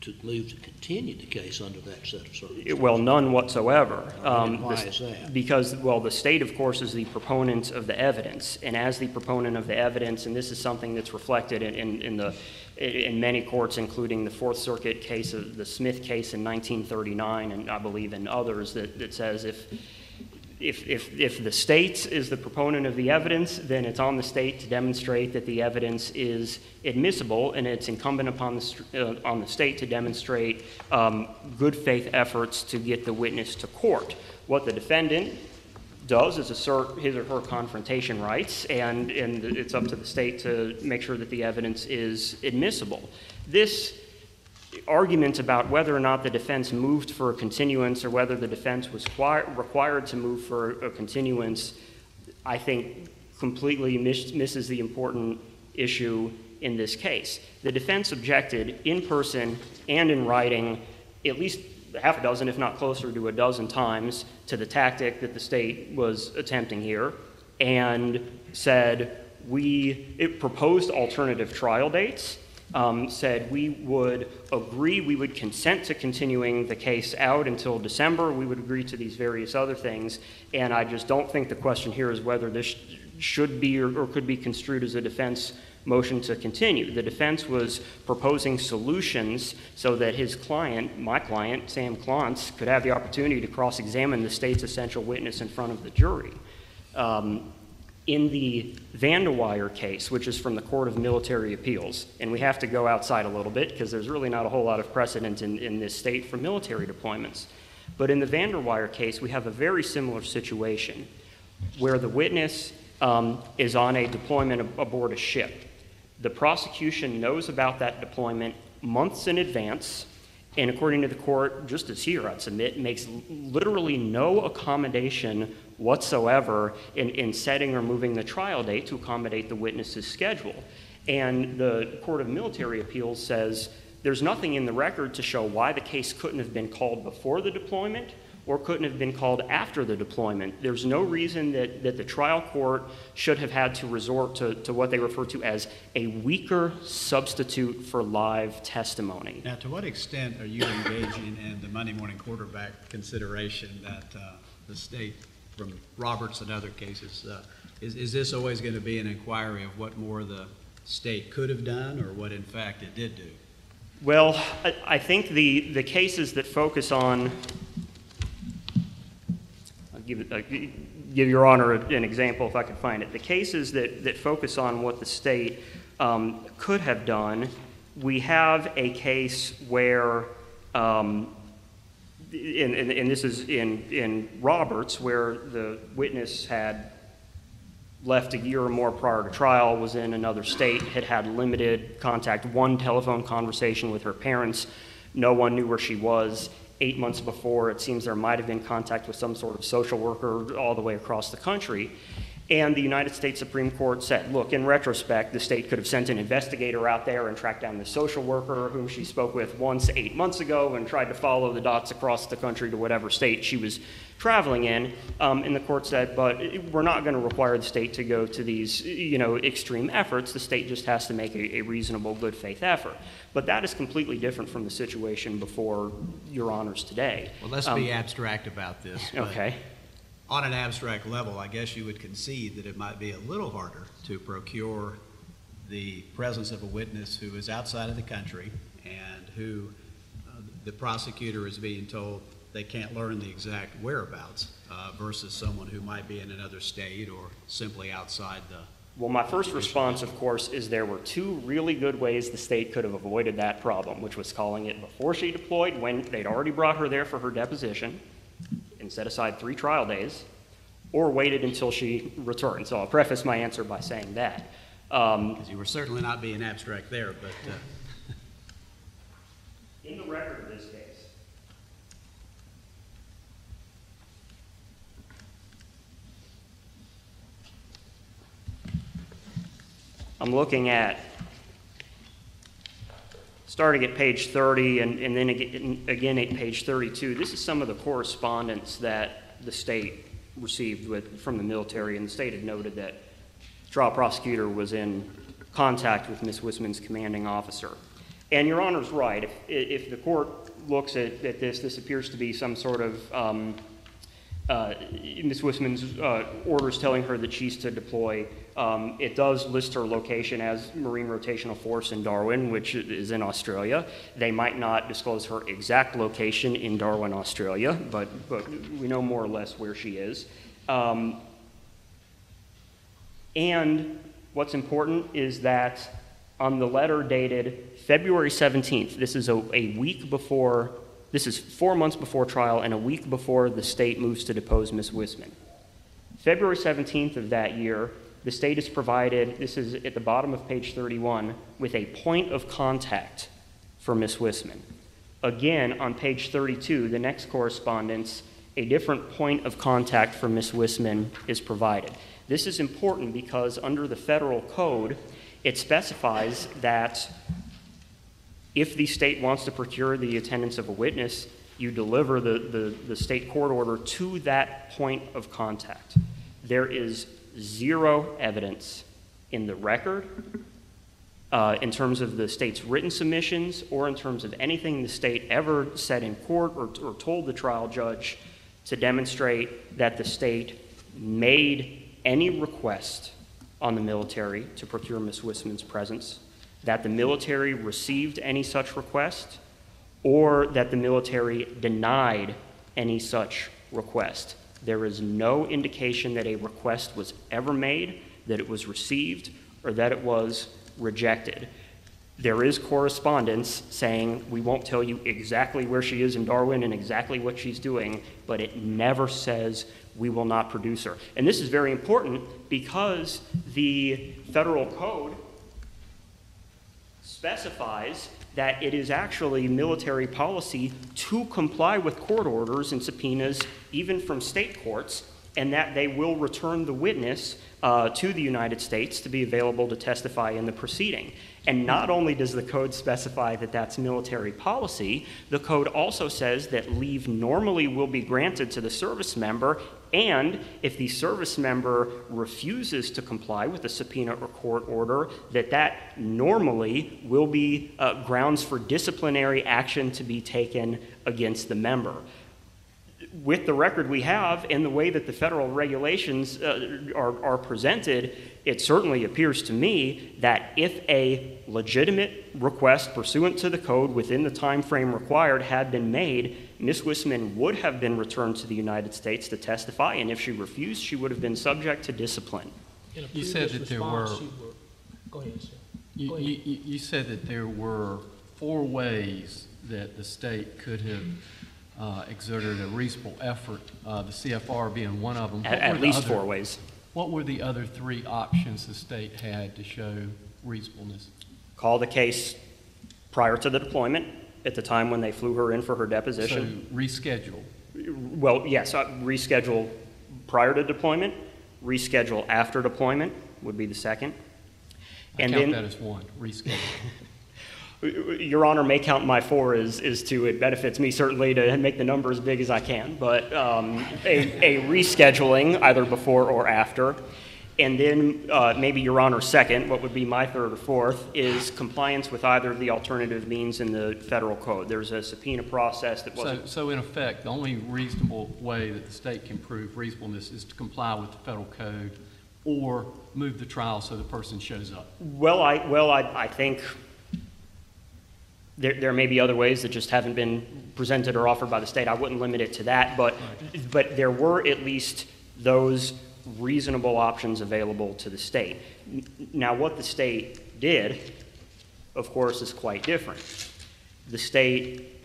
to continue the case under that set of circumstances? Well, none whatsoever. Why is that? Because, well, the state, of course, is the proponent of the evidence, and as the proponent of the evidence, and this is something that's reflected in many courts, including the Fourth Circuit case of the Smith case in 1939, and I believe in others, that says If the state is the proponent of the evidence, then it's on the state to demonstrate that the evidence is admissible, and it's incumbent upon the state to demonstrate good faith efforts to get the witness to court. What the defendant does is assert his or her confrontation rights, and it's up to the state to make sure that the evidence is admissible. This argument about whether or not the defense moved for a continuance or whether the defense was required to move for a continuance, I think completely misses the important issue in this case. The defense objected in person and in writing at least half a dozen, if not closer to a dozen times, to the tactic that the state was attempting here, and said it proposed alternative trial dates, said we would agree, we would consent to continuing the case out until December, we would agree to these various other things, and I just don't think the question here is whether this should be or could be construed as a defense motion to continue. The defense was proposing solutions so that his client, my client, Sam Klontz, could have the opportunity to cross-examine the state's essential witness in front of the jury. In the Vanderwire case, which is from the Court of Military Appeals, and we have to go outside a little bit because there's really not a whole lot of precedent in this state for military deployments. But in the Vanderwire case, we have a very similar situation where the witness is on a deployment aboard a ship. The prosecution knows about that deployment months in advance, and according to the court, just as here, I'd submit, makes literally no accommodation whatsoever in setting or moving the trial date to accommodate the witness's schedule. And the Court of Military Appeals says there's nothing in the record to show why the case couldn't have been called before the deployment or couldn't have been called after the deployment. There's no reason that the trial court should have had to resort to what they refer to as a weaker substitute for live testimony. Now, to what extent are you engaging in the Monday morning quarterback consideration that the state, from Roberts and other cases, is this always going to be an inquiry of what more the state could have done or what, in fact, it did do? Well, I think the cases that focus on give Your Honor an example if I could find it. The cases that focus on what the state could have done, we have a case where, and this is in Roberts, where the witness had left a year or more prior to trial, was in another state, had limited contact, one telephone conversation with her parents, no one knew where she was. 8 months before, it seems there might have been contact with some sort of social worker all the way across the country. And the United States Supreme Court said, look, in retrospect, the state could have sent an investigator out there and tracked down the social worker whom she spoke with once 8 months ago and tried to follow the dots across the country to whatever state she was traveling in. And the court said, but we're not going to require the state to go to these, extreme efforts. The state just has to make a reasonable, good faith effort. But that is completely different from the situation before Your Honors today. Well, let's be abstract about this. Okay. On an abstract level, I guess you would concede that it might be a little harder to procure the presence of a witness who is outside of the country and who the prosecutor is being told they can't learn the exact whereabouts versus someone who might be in another state or simply outside the... Well, my first response, of course, is there were two really good ways the state could have avoided that problem, which was calling it before she deployed, when they'd already brought her there for her deposition, and set aside 3 trial days, or waited until she returned. So I'll preface my answer by saying that. Because you were certainly not being abstract there, but... In the record of this case, I'm looking at, starting at page 30 and then again at page 32, this is some of the correspondence that the state received from the military, and the state had noted that the trial prosecutor was in contact with Ms. Wisman's commanding officer. And Your Honor's right. If the court looks at this appears to be some sort of Ms. Wisman's orders telling her that she's to deploy. It does list her location as Marine Rotational Force in Darwin, which is in Australia. They might not disclose her exact location in Darwin, Australia, but we know more or less where she is. And what's important is that on the letter dated February 17th, this is a week before, this is 4 months before trial and a week before the state moves to depose Ms. Wisman. February 17th of that year, the state is provided, this is at the bottom of page 31, with a point of contact for Ms. Wisman. Again, on page 32, the next correspondence, a different point of contact for Ms. Wisman is provided. This is important because under the federal code, it specifies that if the state wants to procure the attendance of a witness, you deliver the state court order to that point of contact. There is zero evidence in the record in terms of the state's written submissions or in terms of anything the state ever said in court or told the trial judge to demonstrate that the state made any request on the military to procure Ms. Wisman's presence, that the military received any such request, or that the military denied any such request. There is no indication that a request was ever made, that it was received, or that it was rejected. There is correspondence saying we won't tell you exactly where she is in Darwin and exactly what she's doing, but it never says we will not produce her. And this is very important because the federal code specifies that it is actually military policy to comply with court orders and subpoenas, even from state courts, and that they will return the witness to the United States to be available to testify in the proceeding. And not only does the code specify that that's military policy, the code also says that leave normally will be granted to the service member, and if the service member refuses to comply with the subpoena or court order, that normally will be grounds for disciplinary action to be taken against the member. With the record we have and the way that the federal regulations are presented, it certainly appears to me that if a legitimate request pursuant to the code within the time frame required had been made, Ms. Wisman would have been returned to the United States to testify, and if she refused, she would have been subject to discipline. You said that there were. Go ahead, sir. You said that there were 4 ways that the state could have exerted a reasonable effort, the CFR being one of them. At least 4 ways. What were the other 3 options the state had to show reasonableness? Call the case prior to the deployment, at the time when they flew her in for her deposition. So reschedule. Well, yes, reschedule prior to deployment, reschedule after deployment would be the second. I count that as 1, reschedule. Your Honor may count my 4 as 2. It benefits me certainly to make the number as big as I can, but a rescheduling either before or after. And then maybe Your Honor's second, what would be my 3rd or 4th, is compliance with either of the alternative means in the federal code. There's a subpoena process that wasn't... So in effect, the only reasonable way that the state can prove reasonableness is to comply with the federal code or move the trial so the person shows up. Well, I think... There may be other ways that just haven't been presented or offered by the state. I wouldn't limit it to that, but there were at least those reasonable options available to the state. Now, what the state did, of course, is quite different. The state,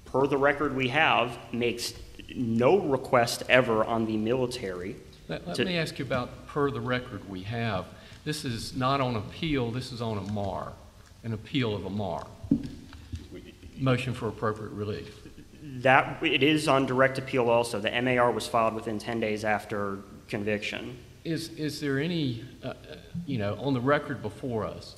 per the record we have, makes no request ever on the military. Let me ask you about per the record we have. This is not on appeal, this is on a MAR, an appeal of a MAR. Motion for appropriate relief. That it is on direct appeal also. The MAR was filed within 10 days after conviction. Is there any, on the record before us,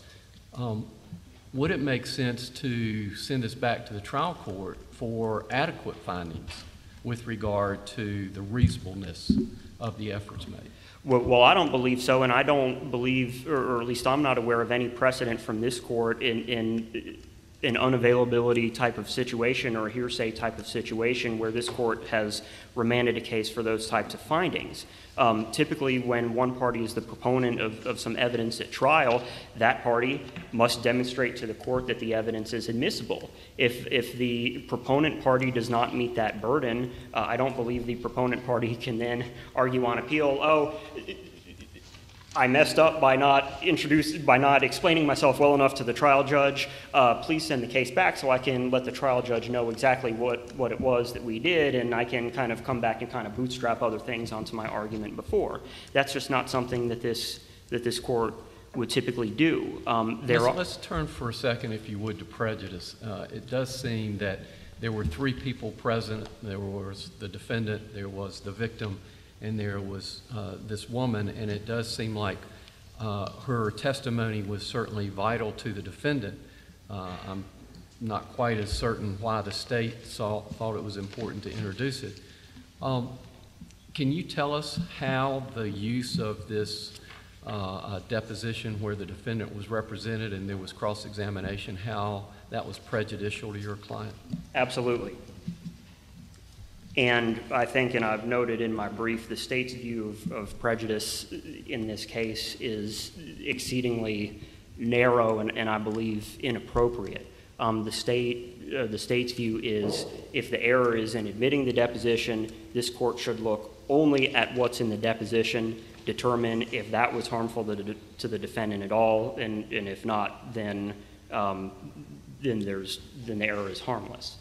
would it make sense to send this back to the trial court for adequate findings with regard to the reasonableness of the efforts made? Well, I don't believe so, and I don't believe, or at least I'm not aware of any precedent from this court in an unavailability type of situation or a hearsay type of situation where this court has remanded a case for those types of findings. Typically, when one party is the proponent of some evidence at trial, that party must demonstrate to the court that the evidence is admissible. If the proponent party does not meet that burden, I don't believe the proponent party can then argue on appeal, oh, I messed up by not explaining myself well enough to the trial judge. Please send the case back so I can let the trial judge know exactly what it was that we did, and I can kind of come back and kind of bootstrap other things onto my argument before. That's just not something that this court would typically do. Let's turn for a second, if you would, to prejudice. It does seem that there were three people present. There was the defendant, there was the victim, and there was this woman, and it does seem like her testimony was certainly vital to the defendant. I'm not quite as certain why the state thought it was important to introduce it. Can you tell us how the use of this deposition where the defendant was represented and there was cross-examination, how that was prejudicial to your client? Absolutely. And I think, and I've noted in my brief, the state's view of prejudice in this case is exceedingly narrow and I believe inappropriate. The state's view is if the error is in admitting the deposition, this court should look only at what's in the deposition, determine if that was harmful to the defendant at all, and if not, then the error is harmless.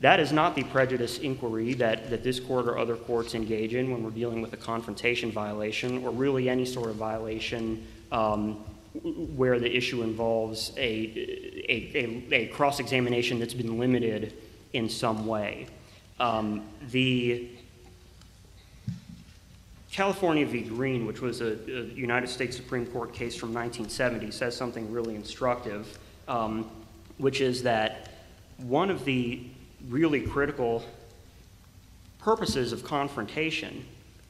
That is not the prejudice inquiry that this court or other courts engage in when we're dealing with a confrontation violation or really any sort of violation where the issue involves a cross-examination that's been limited in some way. The California v. Green, which was a United States Supreme Court case from 1970, says something really instructive, which is that one of the really critical purposes of confrontation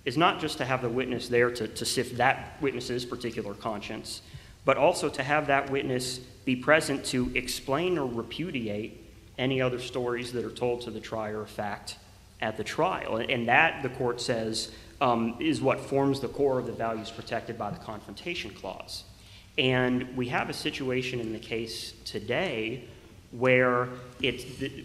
is not just to have the witness there to sift that witness's particular conscience, but also to have that witness be present to explain or repudiate any other stories that are told to the trier of fact at the trial. And that, the court says, is what forms the core of the values protected by the Confrontation Clause. And we have a situation in the case today where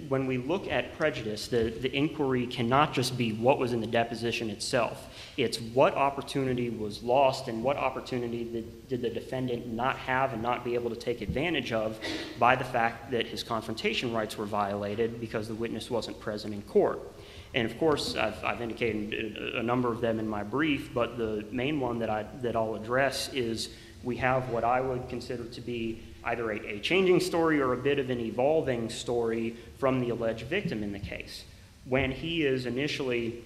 when we look at prejudice, the inquiry cannot just be what was in the deposition itself. It's what opportunity was lost and what opportunity did the defendant not have and not be able to take advantage of by the fact that his confrontation rights were violated because the witness wasn't present in court. And of course, I've indicated a number of them in my brief, but the main one that I'll address is we have what I would consider to be either a changing story or a bit of an evolving story from the alleged victim in the case. When he is initially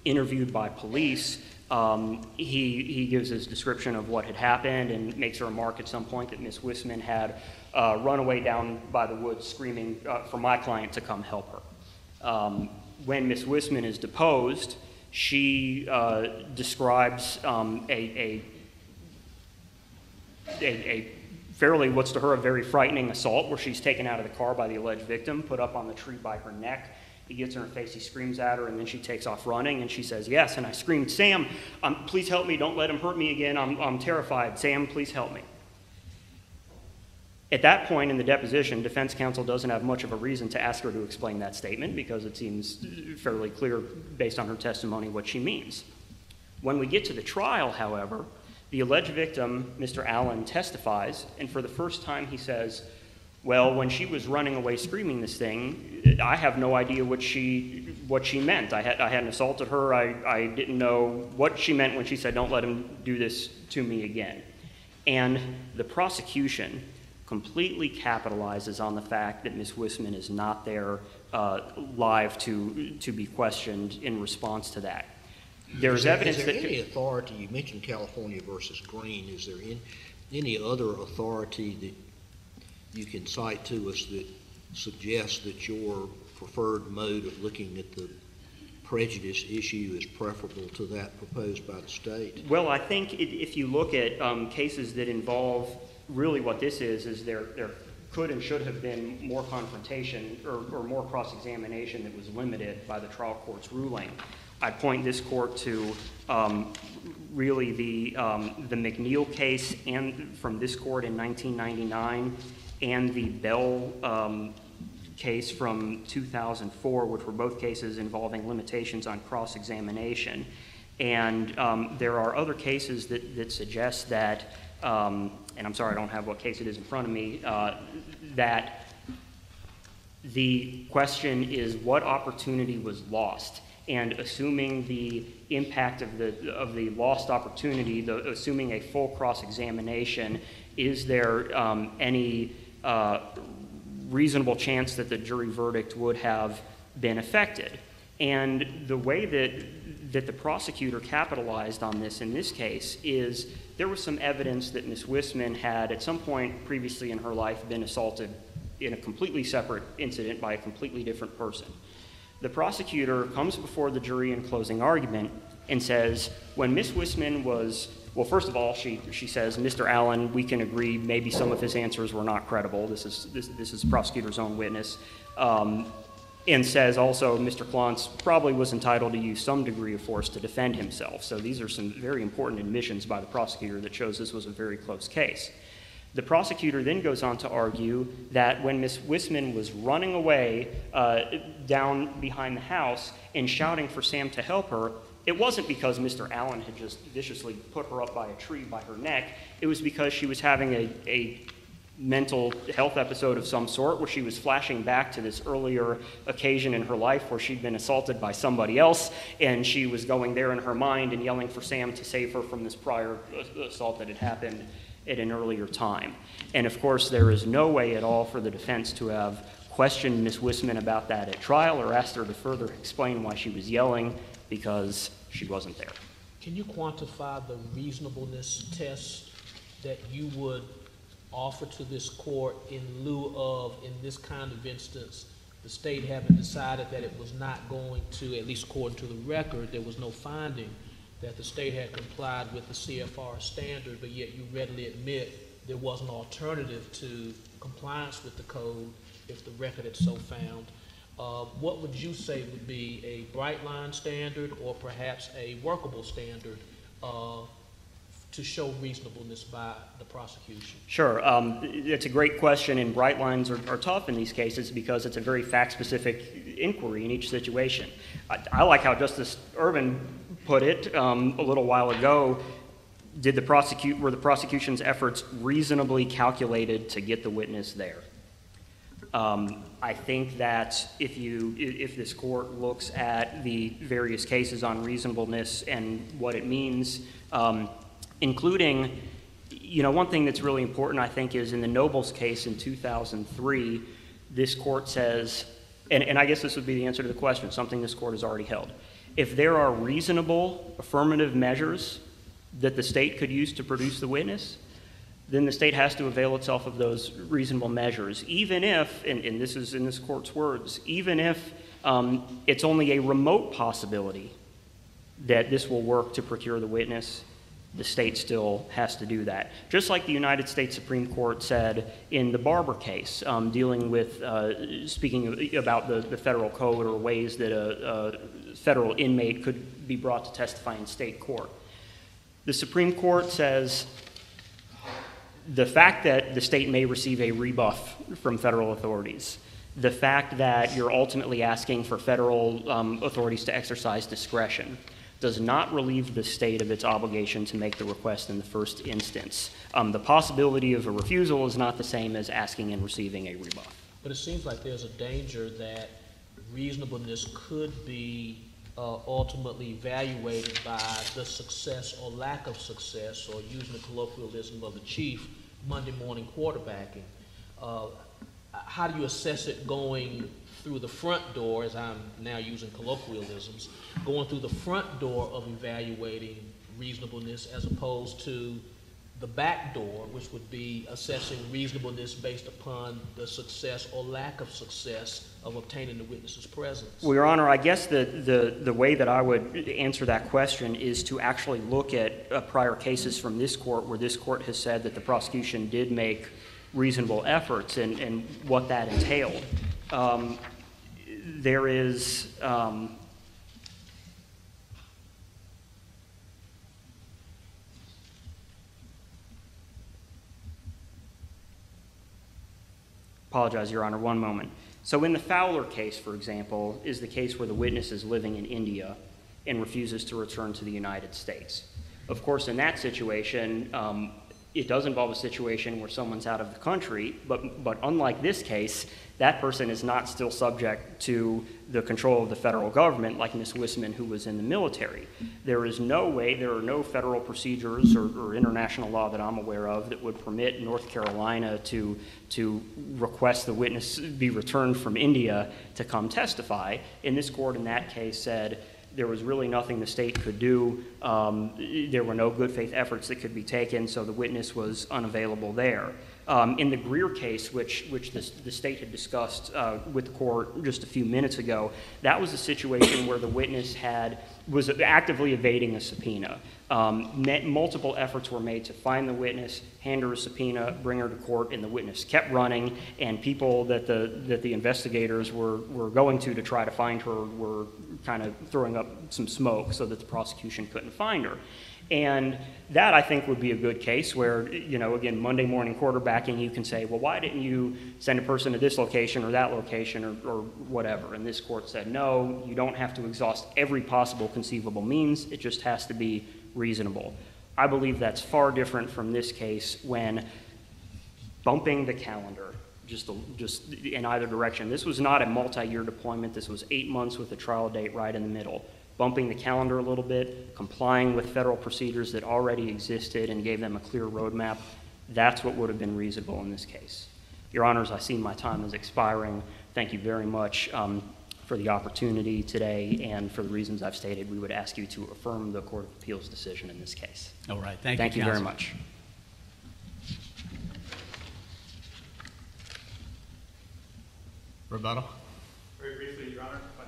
interviewed by police, he gives his description of what had happened and makes a remark at some point that Miss Wisman had run away down by the woods screaming for my client to come help her. When Miss Wisman is deposed, she describes a fairly, what's to her, a very frightening assault where she's taken out of the car by the alleged victim, put up on the tree by her neck. He gets in her face, he screams at her, and then she takes off running, and she says, yes, and I screamed, Sam, please help me, don't let him hurt me again, I'm terrified, Sam, please help me. At that point in the deposition, defense counsel doesn't have much of a reason to ask her to explain that statement because it seems fairly clear based on her testimony what she means. When we get to the trial, however, the alleged victim, Mr. Allen, testifies, and for the first time he says, well, when she was running away screaming this thing, I have no idea what she meant. I hadn't assaulted her. I didn't know what she meant when she said, don't let him do this to me again. And the prosecution completely capitalizes on the fact that Ms. Wisman is not there live to be questioned in response to that. There's evidence that... Is there any authority, you mentioned California versus Green, is there any other authority that you can cite to us that suggests that your preferred mode of looking at the prejudice issue is preferable to that proposed by the state? Well, I think if you look at cases that involve really what this is they're could and should have been more confrontation or more cross-examination that was limited by the trial court's ruling. I'd point this court to really the McNeil case and from this court in 1999 and the Bell case from 2004, which were both cases involving limitations on cross-examination. And there are other cases that suggest that, and I'm sorry I don't have what case it is in front of me, that the question is what opportunity was lost. And assuming the impact of the lost opportunity, assuming a full cross-examination, is there any reasonable chance that the jury verdict would have been affected? And the way that the prosecutor capitalized on this in this case is there was some evidence that Ms. Wisman had at some point previously in her life been assaulted in a completely separate incident by a completely different person. The prosecutor comes before the jury in closing argument and says, when Ms. Wisman was, well, first of all, she says, Mr. Allen, we can agree maybe some of his answers were not credible. This is the prosecutor's own witness. And says also Mr. Klontz probably was entitled to use some degree of force to defend himself. So these are some very important admissions by the prosecutor that shows this was a very close case. The prosecutor then goes on to argue that when Ms. Wisman was running away down behind the house and shouting for Sam to help her, it wasn't because Mr. Allen had just viciously put her up by a tree by her neck. It was because she was having a mental health episode of some sort where she was flashing back to this earlier occasion in her life where she'd been assaulted by somebody else, and she was going there in her mind and yelling for Sam to save her from this prior assault that had happened at an earlier time. And of course, there is no way at all for the defense to have questioned Ms. Wisman about that at trial or asked her to further explain why she was yelling, because she wasn't there. Can you quantify the reasonableness test that you would offer to this court in lieu of, in this kind of instance, the state having decided that it was not going to, at least according to the record, there was no finding that the state had complied with the CFR standard, but yet you readily admit there was an alternative to compliance with the code if the record had so found. What would you say would be a bright line standard or perhaps a workable standard to show reasonableness by the prosecution? Sure. It's a great question, and bright lines are tough in these cases because it's a very fact-specific inquiry in each situation. I like how Justice Ervin put it a little while ago. Were the prosecution's efforts reasonably calculated to get the witness there? I think that if this court looks at the various cases on reasonableness and what it means, including, one thing that's really important, I think, is in the Nobles case in 2003, this court says, and I guess this would be the answer to the question, something this court has already held. If there are reasonable affirmative measures that the state could use to produce the witness, then the state has to avail itself of those reasonable measures, even if, and this is in this court's words, even if it's only a remote possibility that this will work to procure the witness, the state still has to do that. Just like the United States Supreme Court said in the Barber case, dealing with, speaking about the federal code or ways that a federal inmate could be brought to testify in state court. The Supreme Court says the fact that the state may receive a rebuff from federal authorities, the fact that you're ultimately asking for federal authorities to exercise discretion, does not relieve the state of its obligation to make the request in the first instance. The possibility of a refusal is not the same as asking and receiving a rebuff. But it seems like there's a danger that reasonableness could be ultimately evaluated by the success or lack of success, or using the colloquialism of the chief, Monday morning quarterbacking. How do you assess it going through the front door, as I'm now using colloquialisms, going through the front door of evaluating reasonableness as opposed to the back door, which would be assessing reasonableness based upon the success or lack of success of obtaining the witness's presence? Well, Your Honor, I guess the way that I would answer that question is to actually look at prior cases from this court where this court has said that the prosecution did make reasonable efforts and what that entailed. There is apologize, Your Honor, one moment. So in the Fowler case, for example, is the case where the witness is living in India and refuses to return to the United States. Of course, in that situation, it does involve a situation where someone's out of the country, but unlike this case, that person is not still subject to the control of the federal government like Ms. Wisman, who was in the military. There is no way, there are no federal procedures or international law that I'm aware of that would permit North Carolina to request the witness be returned from India to come testify. And this court in that case said there was really nothing the state could do. There were no good faith efforts that could be taken, so the witness was unavailable there. In the Greer case, which the state had discussed with the court just a few minutes ago, that was a situation where the witness was actively evading a subpoena. Multiple efforts were made to find the witness, hand her a subpoena, bring her to court, and the witness kept running, and people that the investigators were going to try to find her were kind of throwing up some smoke so that the prosecution couldn't find her. And that, I think, would be a good case where, again, Monday morning quarterbacking, you can say, well, why didn't you send a person to this location or that location or whatever? And this court said, no, you don't have to exhaust every possible conceivable means. It just has to be reasonable. I believe that's far different from this case when bumping the calendar just in either direction. This was not a multi-year deployment. This was 8 months with a trial date right in the middle. Bumping the calendar a little bit, complying with federal procedures that already existed and gave them a clear roadmap, that's what would have been reasonable in this case. Your Honors, I see my time is expiring. Thank you very much for the opportunity today, and for the reasons I've stated, we would ask you to affirm the Court of Appeals decision in this case. All right, thank you, Thank you very much. Rebuttal. Very briefly, Your Honor, if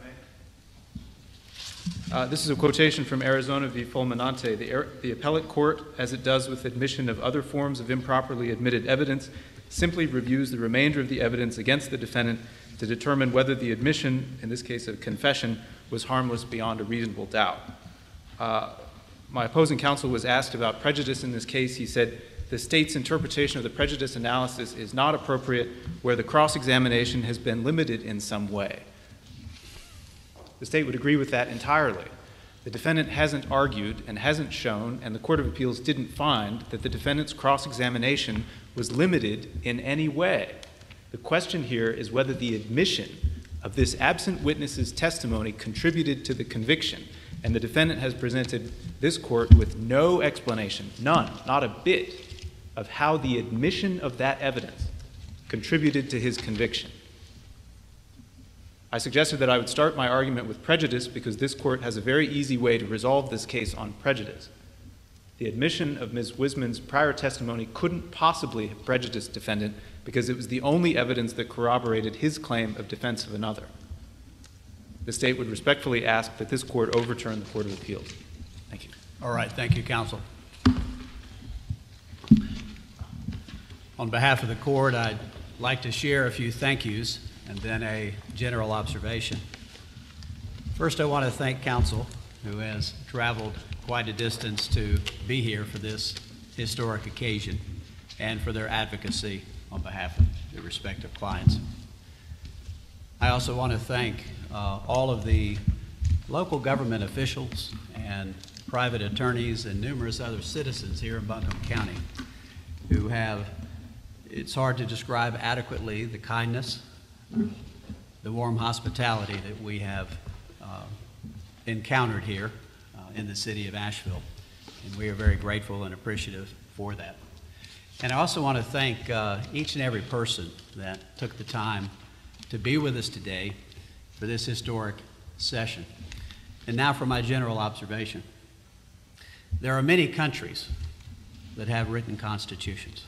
I may. This is a quotation from Arizona v. Fulminante. The appellate court, as it does with admission of other forms of improperly admitted evidence, simply reviews the remainder of the evidence against the defendant to determine whether the admission, in this case a confession, was harmless beyond a reasonable doubt. My opposing counsel was asked about prejudice in this case. He said the state's interpretation of the prejudice analysis is not appropriate where the cross-examination has been limited in some way. The state would agree with that entirely. The defendant hasn't argued and hasn't shown, and the Court of Appeals didn't find, that the defendant's cross-examination was limited in any way. The question here is whether the admission of this absent witness's testimony contributed to the conviction, and the defendant has presented this court with no explanation, none, not a bit, of how the admission of that evidence contributed to his conviction. I suggested that I would start my argument with prejudice because this court has a very easy way to resolve this case on prejudice. The admission of Ms. Wisman's prior testimony couldn't possibly have prejudiced the defendant because it was the only evidence that corroborated his claim of defense of another. The state would respectfully ask that this court overturn the Court of Appeals. Thank you. All right, thank you, counsel. On behalf of the court, I'd like to share a few thank yous and then a general observation. First, I want to thank counsel, who has traveled quite a distance to be here for this historic occasion, and for their advocacy on behalf of their respective clients. I also want to thank all of the local government officials and private attorneys and numerous other citizens here in Buncombe County who have, it's hard to describe adequately the kindness, the warm hospitality that we have encountered here in the city of Asheville, and we are very grateful and appreciative for that. And I also want to thank each and every person that took the time to be with us today for this historic session. And now for my general observation. There are many countries that have written constitutions,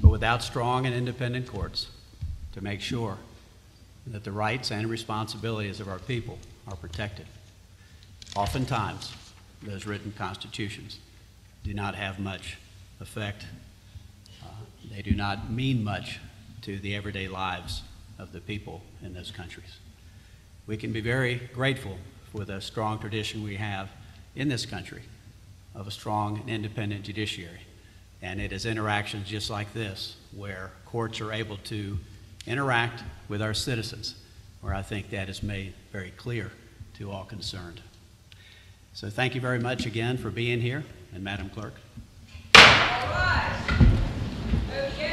but without strong and independent courts to make sure that the rights and responsibilities of our people are protected. Oftentimes, those written constitutions do not have much effect They do not mean much to the everyday lives of the people in those countries. We can be very grateful for the strong tradition we have in this country of a strong and independent judiciary. And it is interactions just like this where courts are able to interact with our citizens, where I think that is made very clear to all concerned. So thank you very much again for being here, and Madam Clerk. All right. Oh, yes.